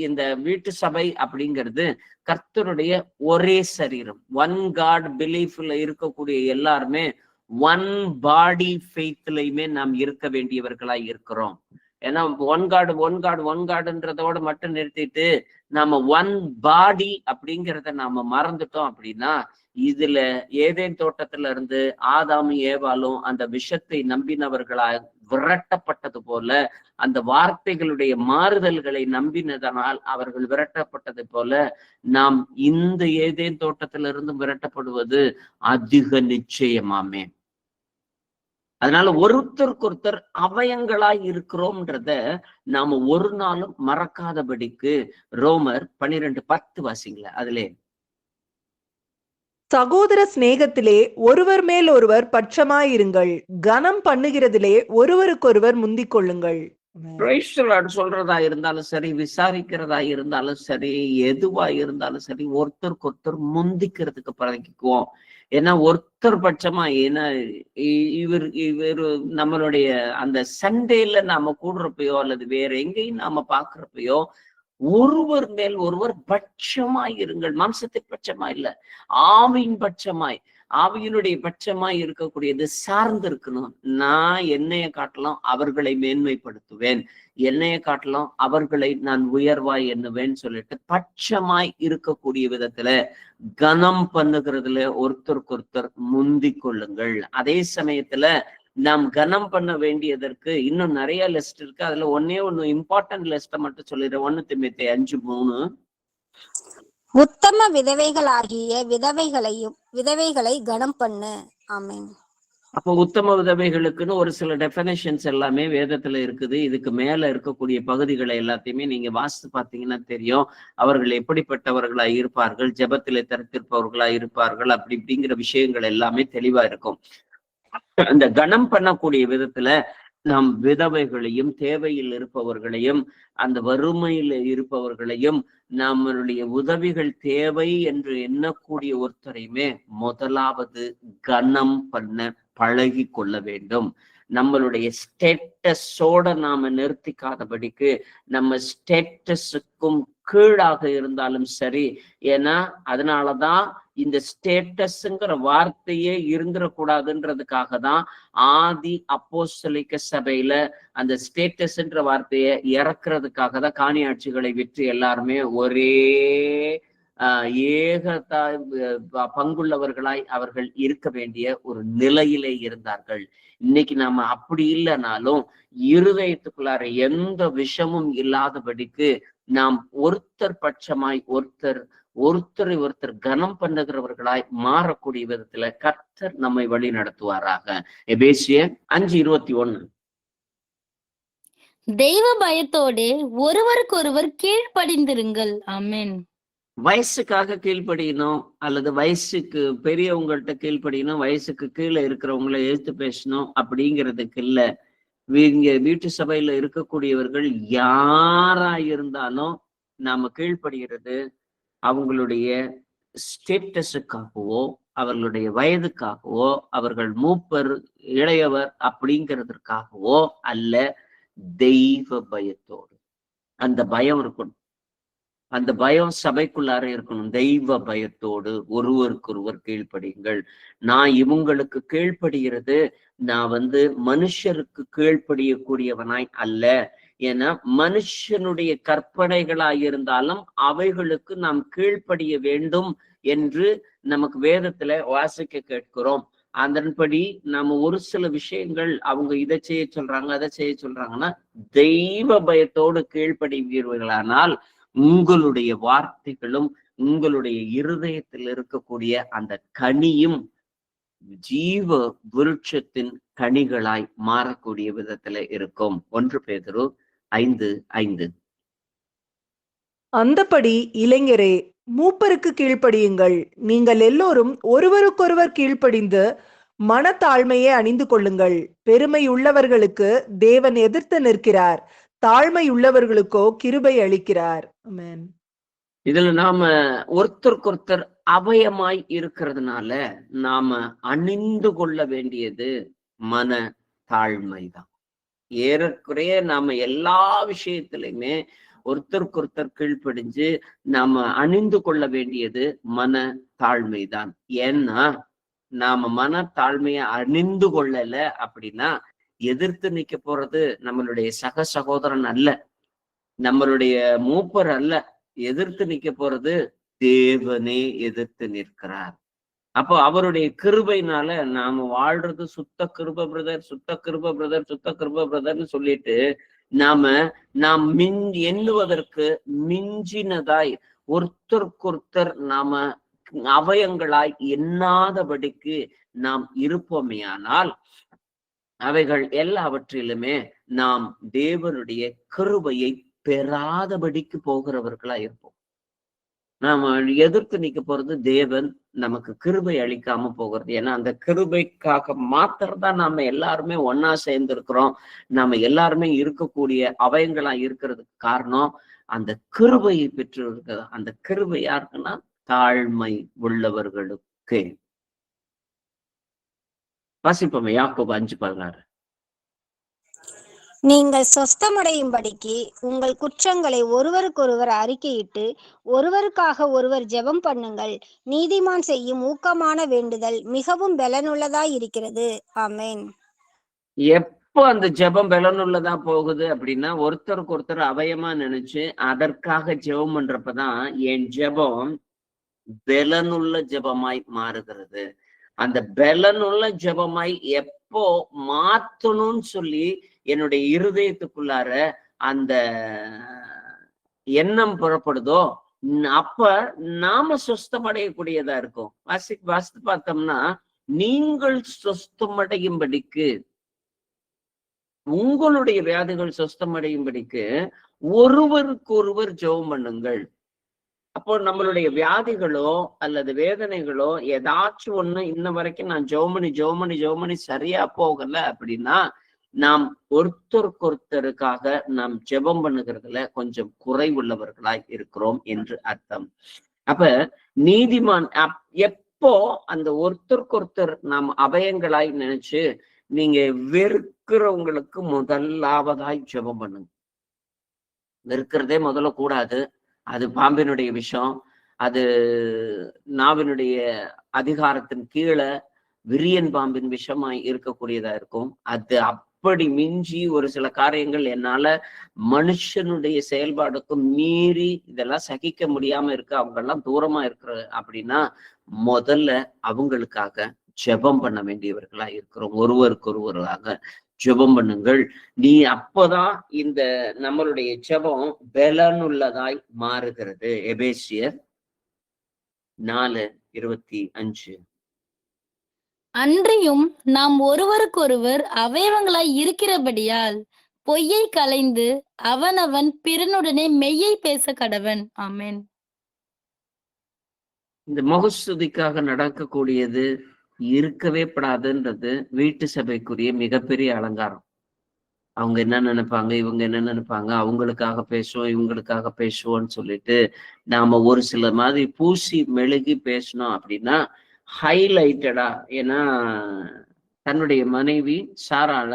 இந்த வீட்டு சபை அப்படிங்கிறது கர்த்தருடைய ஒரே சரீரம். ஒன் காட் பிலீஃப்ல இருக்கக்கூடிய எல்லாருமே ஒன் பாடி ஃபெய்த்லயுமே நாம் இருக்க வேண்டியவர்களாய் இருக்கிறோம். ஏன்னா ஒன் காடுன்றதோட மட்டும் நிறுத்திட்டு நாம ஒன் பாடி அப்படிங்கிறத நாம மறந்துட்டோம் அப்படின்னா, இதுல ஏதேன் தோட்டத்துல இருந்து ஆதாமும் ஏவாலும் அந்த விஷத்தை நம்பினவர்களாய் விரட்டப்பட்டது போல, அந்த வார்த்தைகளுடைய மாறுதல்களை நம்பினதனால் அவர்கள் விரட்டப்பட்டது போல நாம் இந்த ஏதேன் தோட்டத்திலிருந்து விரட்டப்படுவது அதிக நிச்சயமாமே. அதனால ஒருத்தருக்கொருத்தர் அவயங்களாய் இருக்கிறோம்ன்றத நாம ஒரு நாளும் மறக்காதபடிக்கு ரோமர் 12:10 வாசிங்கள. அதிலே சகோதர சிநேகத்திலே ஒருவர் மேல் ஒருவர் பட்சமாயிருங்கள், கனம் பண்ணுகிறதிலே ஒருவருக்கொருவர் முந்திக் கொள்ளுங்கள். சொல்றதா இருந்தாலும் சரி, விசாரிக்கிறதா இருந்தாலும் சரி, எதுவா இருந்தாலும் சரி, ஒருத்தருக்கு ஒருத்தர் முந்திக்கிறதுக்கு பழகிக்குவோம். ஏன்னா ஒருத்தர் பட்சமா, ஏன்னா இவர் நம்மளுடைய அந்த சண்டேல நாம கூடுறப்பயோ அல்லது வேற எங்கேயும் நாம பாக்குறப்பயோ ஒருவர் மேல் ஒருவர் பட்சமாய் இருங்கள். மாம்சத்தின் பட்சமா இல்ல, ஆவியின் பட்சமாய், ஆவியினுடைய பட்சமாய் இருக்கக்கூடியது சார்ந்து இருக்கணும். நான் என்னைய காட்டலாம் அவர்களை மேன்மைப்படுத்துவேன், என்னைய காட்டலாம் அவர்களை நான் உயர்வாய் எண்ணுவேன்னு சொல்லிட்டு பட்சமாய் இருக்கக்கூடிய விதத்துல கனம் பண்ணுகிறதுல ஒருத்தருக்கு ஒருத்தர் முந்திக் கொள்ளுங்கள். அதே சமயத்துல நாம் கனம் பண்ண வேண்டியதற்கு இன்னும் நிறைய லிஸ்ட் இருக்கு. அதுல ஒண்ணு இம்பார்ட்டன்ட் லிஸ்ட மட்டும் சொல்லிடுறேன். 1 தீமோத்தேயு 5:3. உத்தம விதவைகளாகிய விதவைகளை கனம் பண்ணு. ஆமென். அப்போ உத்தம விதவைகளுக்குன்னு ஒரு சில டெஃபினேஷன்ஸ் எல்லாமே வேதத்துல இருக்குது. இதுக்கு மேல இருக்கக்கூடிய பகுதிகளை எல்லாத்தையுமே நீங்க வாசித்து பார்த்தீங்கன்னா தெரியும். அவர்கள் எப்படிப்பட்டவர்களா இருப்பார்கள், ஜெபத்திலே தரித்திருப்பவர்களா இருப்பார்கள், அப்படி இப்படிங்கிற விஷயங்கள் எல்லாமே தெளிவா இருக்கும். அந்த கனம் பண்ணக்கூடிய விதத்துல நாம் விதவைகளையும் தேவையில் இருப்பவர்களையும் அந்த வறுமையில இருப்பவர்களையும் நம்மளுடைய உதவிகள் தேவை என்று எண்ணக்கூடிய ஒருத்தரையுமே முதலாவது கனம் பண்ண பழகி கொள்ள வேண்டும். நம்மளுடைய ஸ்டேட்டஸோட நாம நிறுத்திக்காதபடிக்கு நம்ம ஸ்டேட்டஸுக்கும் கீழாக இருந்தாலும் சரி. ஏன்னா அதனாலதான் இந்த ஸ்டேட்டஸ்ங்கிற வார்த்தையே இருந்துடக்கூடாதுன்றதுக்காக தான் ஆதி அப்போஸ்தலிக சபையில அந்த ஸ்டேட்டஸ்ன்ற வார்த்தையை இறக்குறதுக்காக தான் காணியாட்சிகளை விற்று எல்லாருமே ஒரே ஏக பங்குள்ளவர்களாய் அவர்கள் இருக்க வேண்டிய ஒரு நிலையிலே இருந்தார்கள். இன்னைக்கு நாம அப்படி இல்லைனாலும் இருதயத்துக்குள்ளார எந்த விஷமும் இல்லாதபடிக்கு நாம் ஒருத்தர் பட்சமாய் ஒருத்தரை ஒருத்தர் கனம் பண்ணுகிறவர்களாய் மாறக்கூடிய விதத்துல கர்த்தர் நம்மை வழி நடத்துவாராக. எபேசியர் 5:21. தெய்வ பயத்தோடு ஒருவருக்கொருவர் கீழ்ப்படிந்திருங்கள். ஆமென். வயசுக்காக கீழ்ப்படியணும், அல்லது வயசுக்கு பெரியவங்கள்ட்ட கீழ்ப்படியணும், வயசுக்கு கீழே இருக்கிறவங்கள எழுத்து பேசணும் அப்படிங்கிறதுக்கு இல்ல. இங்க வீட்டு சபையில இருக்கக்கூடியவர்கள் யாரா இருந்தாலும் நாம கீழ்ப்படுகிறது அவங்களுடைய ஸ்டேட்டஸுக்காகவோ அவர்களுடைய வயதுக்காகவோ அவர்கள் மூப்பர் இளையவர் அப்படிங்கிறதுக்காகவோ அல்ல, தெய்வ பயத்தோடு. அந்த பயம் இருக்கணும், அந்த பயம் சபைக்குள்ளார இருக்கணும். தெய்வ பயத்தோடு ஒருவருக்கொருவர் கீழ்ப்படியுங்கள். நான் இவங்களுக்கு கீழ்ப்படுகிறது நான் மனுஷருக்கு கீழ்ப்படியக்கூடியவனாய் அல்ல. ஏன்னா மனுஷனுடைய கற்பனைகளாய் இருந்தாலும் அவைகளுக்கு நாம் கீழ்ப்படிய வேண்டும் என்று நமக்கு வேதத்துல வாசிக்க கேட்கிறோம். அதன்படி நாம ஒரு சில விஷயங்கள் அவங்க இதை செய்ய சொல்றாங்க அதை செய்ய சொல்றாங்கன்னா தெய்வ பயத்தோடு கீழ்ப்படுவீர்களானால் உங்களுடைய வார்த்தைகளும் உங்களுடைய இருதயத்தில் இருக்கக்கூடிய அந்த கனியும் ஜீவ விருட்சத்தின் கனிகளாய் மாறக்கூடிய விதத்துல இருக்கும். 1 பேதுரு 5:5. அந்தபடி இளைஞரே, மூப்பருக்கு கீழ்ப்படியுங்கள். நீங்கள் எல்லோரும் ஒருவருக்கொருவர் கீழ்ப்படிந்து மனத்தாழ்மையை அணிந்து கொள்ளுங்கள். பெருமை உள்ளவர்களுக்கு தேவன் எதிர்த்து நிற்கிறார், தாழ்மை உள்ளவர்களுக்கோ கிருபை அளிக்கிறார். ஆமென். இதுல நாம ஒருத்தருக்கொருத்தர் அபயமாய் இருக்கிறதுனால நாம அணிந்து கொள்ள வேண்டியது மன தாழ்மைதான். ஏறக்குறைய நாம எல்லா விஷயத்திலுமே ஒருத்தருக்கொருத்தர் கீழ்ப்படிஞ்சு நாம அணிந்து கொள்ள வேண்டியது மன தாழ்மைதான். ஏன்னா நாம மன தாழ்மையை அணிந்து கொள்ளல அப்படின்னா எதிர்த்து நிக்க போறது நம்மளுடைய சக சகோதரன் அல்ல, நம்மளுடைய மூப்பர் அல்ல. எதிர்த்து நிக்க போறது தேவனே எதிர்த்து நிற்கிறார். அப்போ அவருடைய கிருபையினால நாம வாழ்றது சுத்த கிருப பிரதர், சுத்த கிருப பிரதர், சுத்த கிருப பிரதர்னு சொல்லிட்டு நாம் எண்ணுவதற்கு மிஞ்சினதாய் ஒருத்தருக்கொருத்தர் நாம அவயங்களாய் எண்ணாதபடிக்கு நாம் இருப்போமேயானால் அவைகள் எல்லாவற்றிலுமே நாம் தேவனுடைய கிருபையை பெறாதபடிக்கு போகிறவர்களா இருப்போம். நாம எதிர்த்து நிக்க போறது தேவன் நமக்கு கிருபை அளிக்காம போகிறது. ஏன்னா அந்த கிருபைக்காக மாத்திரம்தான் நாம எல்லாருமே ஒன்னா சேர்ந்து இருக்கிறோம். நாம எல்லாருமே இருக்கக்கூடிய அவயங்களா இருக்கிறதுக்கு காரணம் அந்த கிருபையை பெற்று இருக்கிறது. அந்த கிருபை யாருக்குன்னா தாழ்மை உள்ளவர்களுக்கு. வாசிப்போம் யாக்கோபு 5:16. நீங்கள் சொஸ்தமடையும்படிக்கு உங்கள் குற்றங்களை ஒருவருக்கொருவர் அறிக்கையிட்டு ஒருவருக்காக ஒருவர் ஜெபம் பண்ணுங்கள். நீதிமான் செய்யும் ஊக்கமான வேண்டுதல் மிகவும் பலனுள்ளதாய் இருக்கிறது. ஆமென். எப்போ அந்த ஜெபம் பலனுள்ளதா போகுது அப்படின்னா ஒருத்தருக்கு ஒருத்தர் அவயமா நினைச்சு அதற்காக ஜெபம் பண்றப்பதான் என் ஜெபம் பலனுள்ள ஜெபமாய் மாறுகிறது. அந்த பலனுள்ள ஜெபமாய் எப்போ மாத்தணும்னு சொல்லி என்னுடைய இருதயத்துக்குள்ளார அந்த எண்ணம் புறப்படுதோ அப்ப நாம சொஸ்தமடையக்கூடியதா இருக்கும். வாசித்து பார்த்தோம்னா நீங்கள் சொஸ்தமடையும்படிக்கு உங்களுடைய வியாதிகள் சொஸ்தமடையும்படிக்கு ஒருவருக்கு ஒருவர் ஜெபம் பண்ணுங்கள். அப்போ நம்மளுடைய வியாதிகளோ அல்லது வேதனைகளோ ஏதாச்சும் ஒண்ணு இன்ன வரைக்கும் நான் ஜெபமணி சரியா போகல அப்படின்னா நாம் ஒருத்தருக்கொருத்தருக்காக நாம் ஜெபம் பண்ணுகிறதுல கொஞ்சம் குறைவுள்ளவர்களாய் இருக்கிறோம் என்று அர்த்தம். அப்ப நீதிமான் எப்போ அந்த ஒருத்தருக்கொருத்தர் நாம் அபயங்களாய் நினைச்சு நீங்க வெறுக்கிறவங்களுக்கு முதலாவதாய் ஜெபம் பண்ணுங்க. வெறுக்கிறதே முதல்ல கூடாது. அது பாம்பினுடைய விஷம். அது நாவினுடைய அதிகாரத்தின் கீழே விரியன் பாம்பின் விஷமாய் இருக்கக்கூடியதா இருக்கும். அது அப்படி மிஞ்சி ஒரு சில காரியங்கள் என்னால மனுஷனுடைய செயல்பாடுக்கும் மீறி இதெல்லாம் சகிக்க முடியாம இருக்கு, அவங்க எல்லாம் தூரமா இருக்கிற அப்படின்னா முதல்ல அவங்களுக்காக ஜெபம் பண்ண வேண்டியவர்களா இருக்கிறோம். ஒருவருக்கொருவராக ஜெபம் பண்ணுங்கள். நீ அப்பதான் இந்த நம்மளுடைய ஜெபம் பலனுள்ளதாய் மாறுகிறது. எபேசியர் 4:25. அன்றியும் நாம் ஒருவருக்கொருவர் அவயவங்களாய் இருக்கிறபடியால் பொய்யை களைந்து அவனவன் பிறனுடனே மெய்யை பேச கடவன். ஆமென். இந்த முகஸ்துதிக்காக நடக்கக்கூடியது இருக்கவே படாதுன்றது வீட்டு சபைக்குரிய மிகப்பெரிய அலங்காரம். அவங்க என்ன நினைப்பாங்க, இவங்க என்ன நினைப்பாங்க, அவங்களுக்காக பேசுவோம், இவங்களுக்காக பேசுவோம்னு சொல்லிட்டு நாம ஒரு சில மாதிரி பூசி மெழுகி பேசணும் அப்படின்னா ஹைலைட்டடா. ஏன்னா தன்னுடைய மனைவி சாரால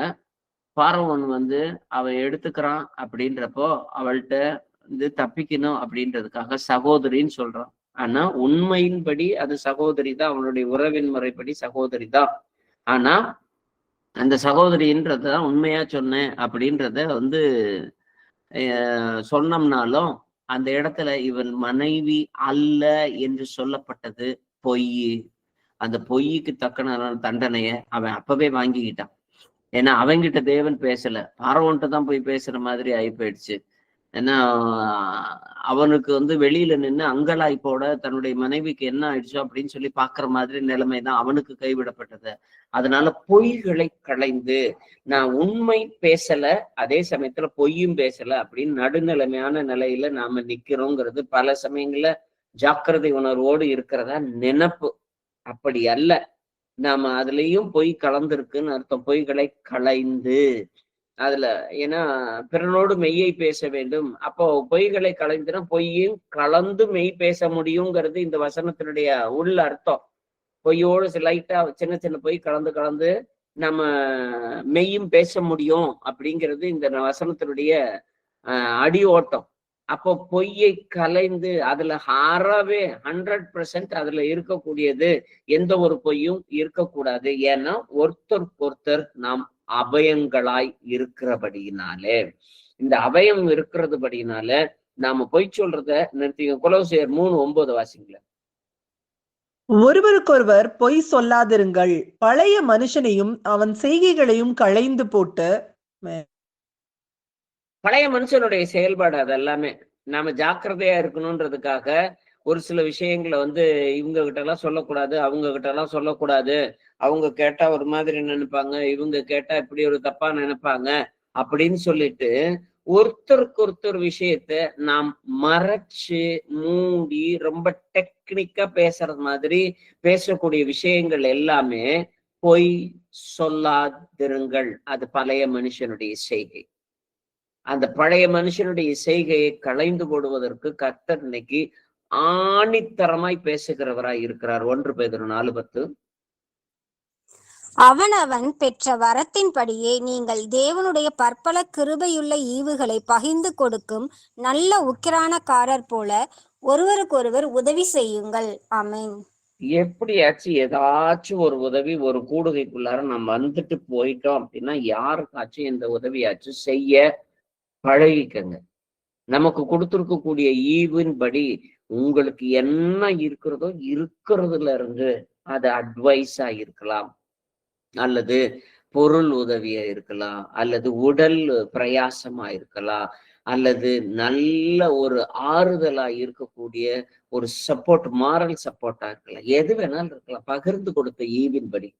பார்வோன் அவ எடுத்துக்கிறான் அப்படின்றப்போ அவள்கிட்ட தப்பிக்கணும் அப்படின்றதுக்காக சகோதரின்னு சொல்றான். ஆனா உண்மையின்படி அது சகோதரி தான், அவனுடைய உறவின் முறைப்படி சகோதரி தான். ஆனா அந்த சகோதரின்றதான் உண்மையா சொன்னேன் அப்படின்றத சொன்னோம்னாலும் அந்த இடத்துல இவன் மனைவி அல்ல என்று சொல்லப்பட்டது பொய். அந்த பொய்க்கு தக்கன தண்டனைய அவன் அப்பவே வாங்கிக்கிட்டான். ஏன்னா அவங்கிட்ட தேவன் பேசல, பார்வோன்ட்டு தான் போய் பேசுற மாதிரி ஆகி போயிடுச்சு. ஏன்னா அவனுக்கு வெளியில நின்று அங்கலாய்ப்போட தன்னுடைய மனைவிக்கு என்ன ஆயிடுச்சோ அப்படின்னு சொல்லி பாக்குற மாதிரி நிலைமைதான் அவனுக்கு கைவிடப்பட்டது. அதனால பொய்களை களைந்து நான் உண்மை பேசல, அதே சமயத்துல பொய்யும் பேசல அப்படின்னு நடுநிலைமையான நிலையில நாம நிக்கிறோங்கிறது பல சமயங்கள்ல ஜாக்கிரதை உணர்வோடு இருக்கிறதா நினைப்பு. அப்படி அல்ல, நாம அதுலயும் பொய் கலந்துருக்குன்னு அர்த்தம். பொய்களை களைந்து அதுல, ஏன்னா பிறனோடு மெய்யை பேச வேண்டும். அப்போ பொய்களை களைந்துனா பொய்யும் கலந்து மெய் பேச முடியுங்கிறது இந்த வசனத்தினுடைய உள்ள அர்த்தம். பொய்யோடு லைட்டா சின்ன சின்ன பொய் கலந்து நம்ம மெய்யும் பேச முடியும் அப்படிங்கிறது இந்த வசனத்தினுடைய அடி ஓட்டம். அப்போ பொய்யை கலைந்து அதுல அறவே 100% அதுல இருக்கக்கூடியது எந்த ஒரு பொய்யும் இருக்கக்கூடாது. ஏன்னா ஒருத்தர் நாம் அபயங்களாய் இருக்கிறபடியினாலே, இந்த அபயம் இருக்கிறதுபடியினால நாம பொய் சொல்றத நிறுத்திங்க. கொலோசியர் 3:9 வாசிங்களேன். ஒருவருக்கொருவர் பொய் சொல்லாதிருங்கள், பழைய மனுஷனையும் அவன் செய்கைகளையும் களைந்து போட்டு. பழைய மனுஷனுடைய செயல்பாடு அதெல்லாமே நாம ஜாக்கிரதையா இருக்கணும்ன்றதுக்காக ஒரு சில விஷயங்களை இவங்க கிட்ட எல்லாம் சொல்லக்கூடாது, அவங்க கிட்ட எல்லாம் சொல்லக்கூடாது, அவங்க கேட்டா ஒரு மாதிரி நினைப்பாங்க, இவங்க கேட்டா இப்படி ஒரு தப்பா நினைப்பாங்க அப்படின்னு சொல்லிட்டு ஒருத்தருக்கு ஒருத்தர் விஷயத்த நாம் மறைச்சு மூடி ரொம்ப டெக்னிக்கா பேசுறது மாதிரி பேசக்கூடிய விஷயங்கள் எல்லாமே பொய் சொல்லாதிருங்கள். அது பழைய மனுஷனுடைய செய்கை. அந்த பழைய மனுஷனுடைய செய்கையை களைந்து போடுவதற்கு கர்த்தர் இன்னைக்கு ஆணித்தரமாய் பேசுகிறவராய் இருக்கிறார். 1 பேதுரு 4:10. அவனவன் பெற்ற வரத்தின்படியே நீங்கள் தேவனுடைய பற்பல கிருபையுள்ள ஈவுகளை பகிர்ந்து கொடுக்கும் நல்ல உக்கிரானக்காரர் போல ஒருவருக்கொருவர் உதவி செய்யுங்கள். ஆமென். எப்படியாச்சும் ஏதாச்சும் ஒரு உதவி ஒரு கூடுகைக்குள்ளார நம்ம வந்துட்டு போயிட்டோம் அப்படின்னா யாருக்காச்சும் இந்த உதவியாச்சும் செய்ய பழகிக்கங்க. நமக்கு கொடுத்திருக்கக்கூடிய ஈவின்படி உங்களுக்கு என்ன இருக்கிறதோ இருக்கிறதுல இருந்து அது அட்வைஸா இருக்கலாம், அல்லது பொருள் உதவியா இருக்கலாம், அல்லது உடல் பிரயாசமா இருக்கலாம், அல்லது நல்ல ஒரு ஆறுதலா இருக்கக்கூடிய ஒரு சப்போர்ட், மாரல் சப்போர்ட்டா இருக்கலாம், எது வேணாலும் இருக்கலாம். பகிர்ந்து கொடுத்த ஈவின்படி,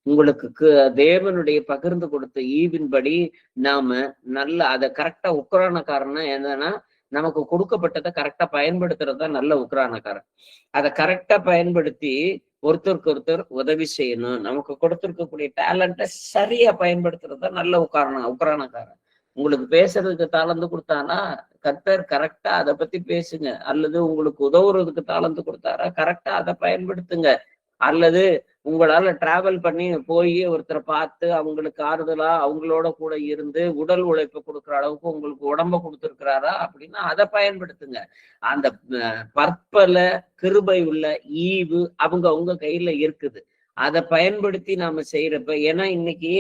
உங்களுக்கு தேவனுடைய பகிர்ந்து கொடுத்த ஈவின்படி நாம நல்ல அதை கரெக்டா உக்ரானக்காரன்னா என்னன்னா நமக்கு கொடுக்கப்பட்டதை கரெக்டா பயன்படுத்துறதா நல்ல உக்ரானக்காரன். அதை கரெக்டா பயன்படுத்தி ஒருத்தருக்கு ஒருத்தர் உதவி செய்யணும். நமக்கு கொடுத்திருக்கக்கூடிய டேலண்ட்டை சரியா பயன்படுத்துறதா நல்ல உக்ரானக்காரன். உங்களுக்கு பேசுறதுக்கு தாளந்து கொடுத்தானா கர்த்தர் கரெக்டா அதை பத்தி பேசுங்க. அல்லது உங்களுக்கு உதவுறதுக்கு தாளந்து கொடுத்தாரா கரெக்டா அதை பயன்படுத்துங்க. அல்லது உங்களால டிராவல் பண்ணி போய் ஒருத்தரை பார்த்து அவங்களுக்கு ஆறுதலா அவங்களோட கூட இருந்து உடல் உழைப்பு கொடுக்குற அளவுக்கு உங்களுக்கு உடம்ப கொடுத்துருக்கிறாரா அப்படின்னா அதை பயன்படுத்துங்க. அந்த பற்பல கிருபை உள்ள ஈவு அவங்க கையில இருக்குது. அதை பயன்படுத்தி நாம செய்யறப்ப, ஏன்னா இன்னைக்கு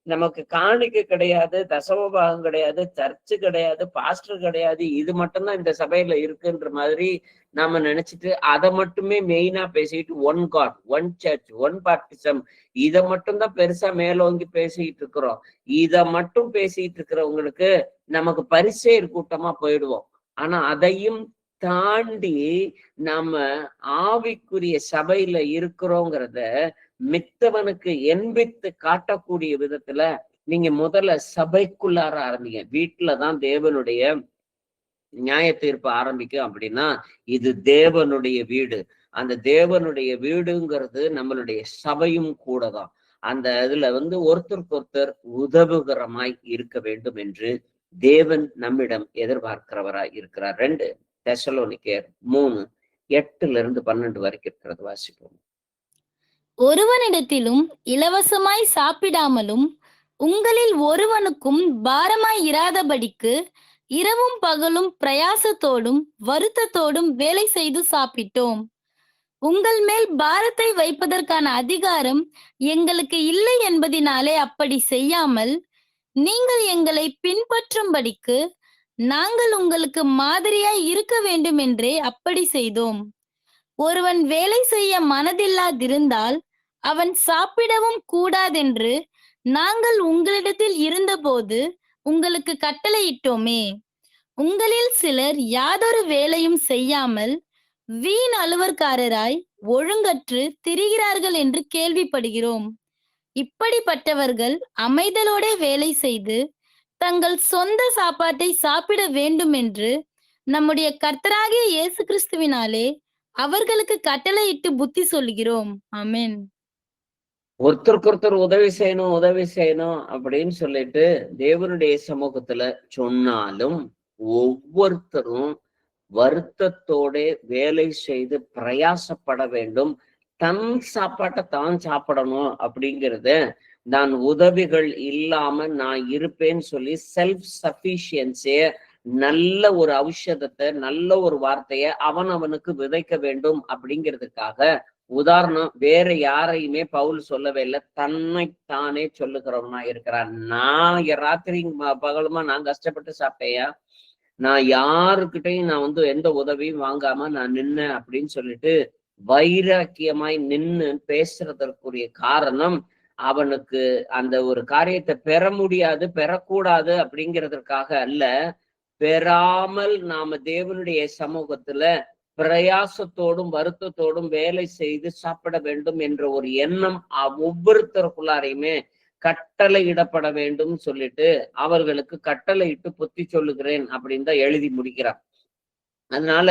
நமக்கு காணிக்கை கிடையாது, தசமபாகம் கிடையாது, சர்ச்சு கிடையாது, பாஸ்டர் கிடையாது, இது மட்டும்தான் இந்த சபையில இருக்குன்ற மாதிரி நாம நினைச்சிட்டு அதை மட்டுமே மெயினா பேசிட்டு one god, one church, one baptism, இதை மட்டும்தான் பெருசா மேலோங்கி பேசிட்டு இருக்கிறோம். இதை மட்டும் பேசிட்டு இருக்கிறவங்களுக்கு நமக்கு பரிசேர் கூட்டமா போயிடுவோம். ஆனா அதையும் தாண்டி நாம ஆவிக்குரிய சபையில இருக்கிறோங்கிறத மித்தவனுக்கு எண்பித்து காட்டக்கூடிய விதத்துல நீங்க முதல்ல சபைக்குள்ளார ஆரம்பிங்க. வீட்டுலதான் தேவனுடைய நியாய தீர்ப்பு ஆரம்பிக்கும் அப்படின்னா இது தேவனுடைய வீடு. அந்த தேவனுடைய வீடுங்கிறது நம்மளுடைய சபையும் கூட தான். அந்த இதுல ஒருத்தருக்கு ஒருத்தர் உதவுகரமாய் இருக்க வேண்டும் என்று தேவன் நம்மிடம் எதிர்பார்க்கிறவராய் இருக்கிறார். 2 தெசலோனிக்கேயர் 3:8-12 வரைக்கும் இருக்கிறது வாசிப்போம். ஒருவனிடத்திலும் இலவசமாய் சாப்பிடாமலும் உங்களில் ஒருவனுக்கும் பாரமாய் இராதபடிக்கு இரவும் பகலும் பிரயாசத்தோடும் வருத்தத்தோடும் வேலை செய்து சாப்பிட்டோம். உங்கள் மேல் பாரத்தை வைப்பதற்கான அதிகாரம் எங்களுக்கு இல்லை என்பதினாலே அப்படி செய்யாமல் நீங்கள் எங்களை பின்பற்றும்படிக்கு நாங்கள் உங்களுக்கு மாதிரியாய் இருக்க வேண்டும் என்றே அப்படி செய்தோம். ஒருவன் வேலை செய்ய மனதில்லாதிருந்தால் அவன் சாப்பிடவும் கூடாதென்று நாங்கள் உங்களிடத்தில் இருந்தபோது உங்களுக்கு கட்டளையிட்டோமே. உங்களில் சிலர் யாதொரு வேலையும் செய்யாமல் வீண் அலுவற்காரராய் ஒழுங்கற்று திரிகிறார்கள் என்று கேள்விப்படுகிறோம். இப்படிப்பட்டவர்கள் அமைதலோட வேலை செய்து தங்கள் சொந்த சாப்பாட்டை சாப்பிட வேண்டும் என்று நம்முடைய கர்த்தராகிய இயேசு கிறிஸ்துவினாலே அவர்களுக்கு கட்டளையிட்டு புத்தி சொல்கிறோம். ஆமென். ஒருத்தருக்கு ஒருத்தர் உதவி செய்யணும் அப்படின்னு சொல்லிட்டு தேவனுடைய சமூகத்துல சொன்னாலும் ஒவ்வொருத்தரும் வருத்தத்தோட வேலை செய்து பிரயாசப்பட வேண்டும். தன் சாப்பாட்டை தான் சாப்பிடணும் அப்படிங்கிறத நான் உதவிகள் இல்லாம நான் இருப்பேன்னு சொல்லி செல்ஃப் சஃபிஷியன்சிய நல்ல ஒரு ஔஷதத்தை நல்ல ஒரு வார்த்தைய அவனுக்கு விதைக்க வேண்டும் அப்படிங்கிறதுக்காக உதாரணம் வேற யாரையுமே பவுல் சொல்லவே இல்லை, தன்னைத்தானே சொல்லுகிறவனா இருக்கிறான். நான் ராத்திரி பகலுமா நான் கஷ்டப்பட்டு சாப்பிட்டேயா, நான் யாருக்கிட்டையும் நான் எந்த உதவியும் வாங்காம நான் நின்னேன் அப்படின்னு சொல்லிட்டு வைராக்கியமாய் நின்னு பேசுறதற்குரிய காரணம் அவனுக்கு அந்த ஒரு காரியத்தை பெற முடியாது பெறக்கூடாது அப்படிங்கிறதுக்காக அல்ல, பெறாமல் நாம தேவனுடைய சமூகத்துல பிரயாசத்தோடும் வருத்தத்தோடும் வேலை செய்து சாப்பிட வேண்டும் என்ற ஒரு எண்ணம் ஒவ்வொருத்தருக்குள்ளாரையுமே கட்டளையிடப்பட வேண்டும் சொல்லிட்டு அவர்களுக்கு கட்டளையிட்டு புத்தி சொல்லுகிறேன் அப்படின்னு தான் எழுதி முடிக்கிறார். அதனால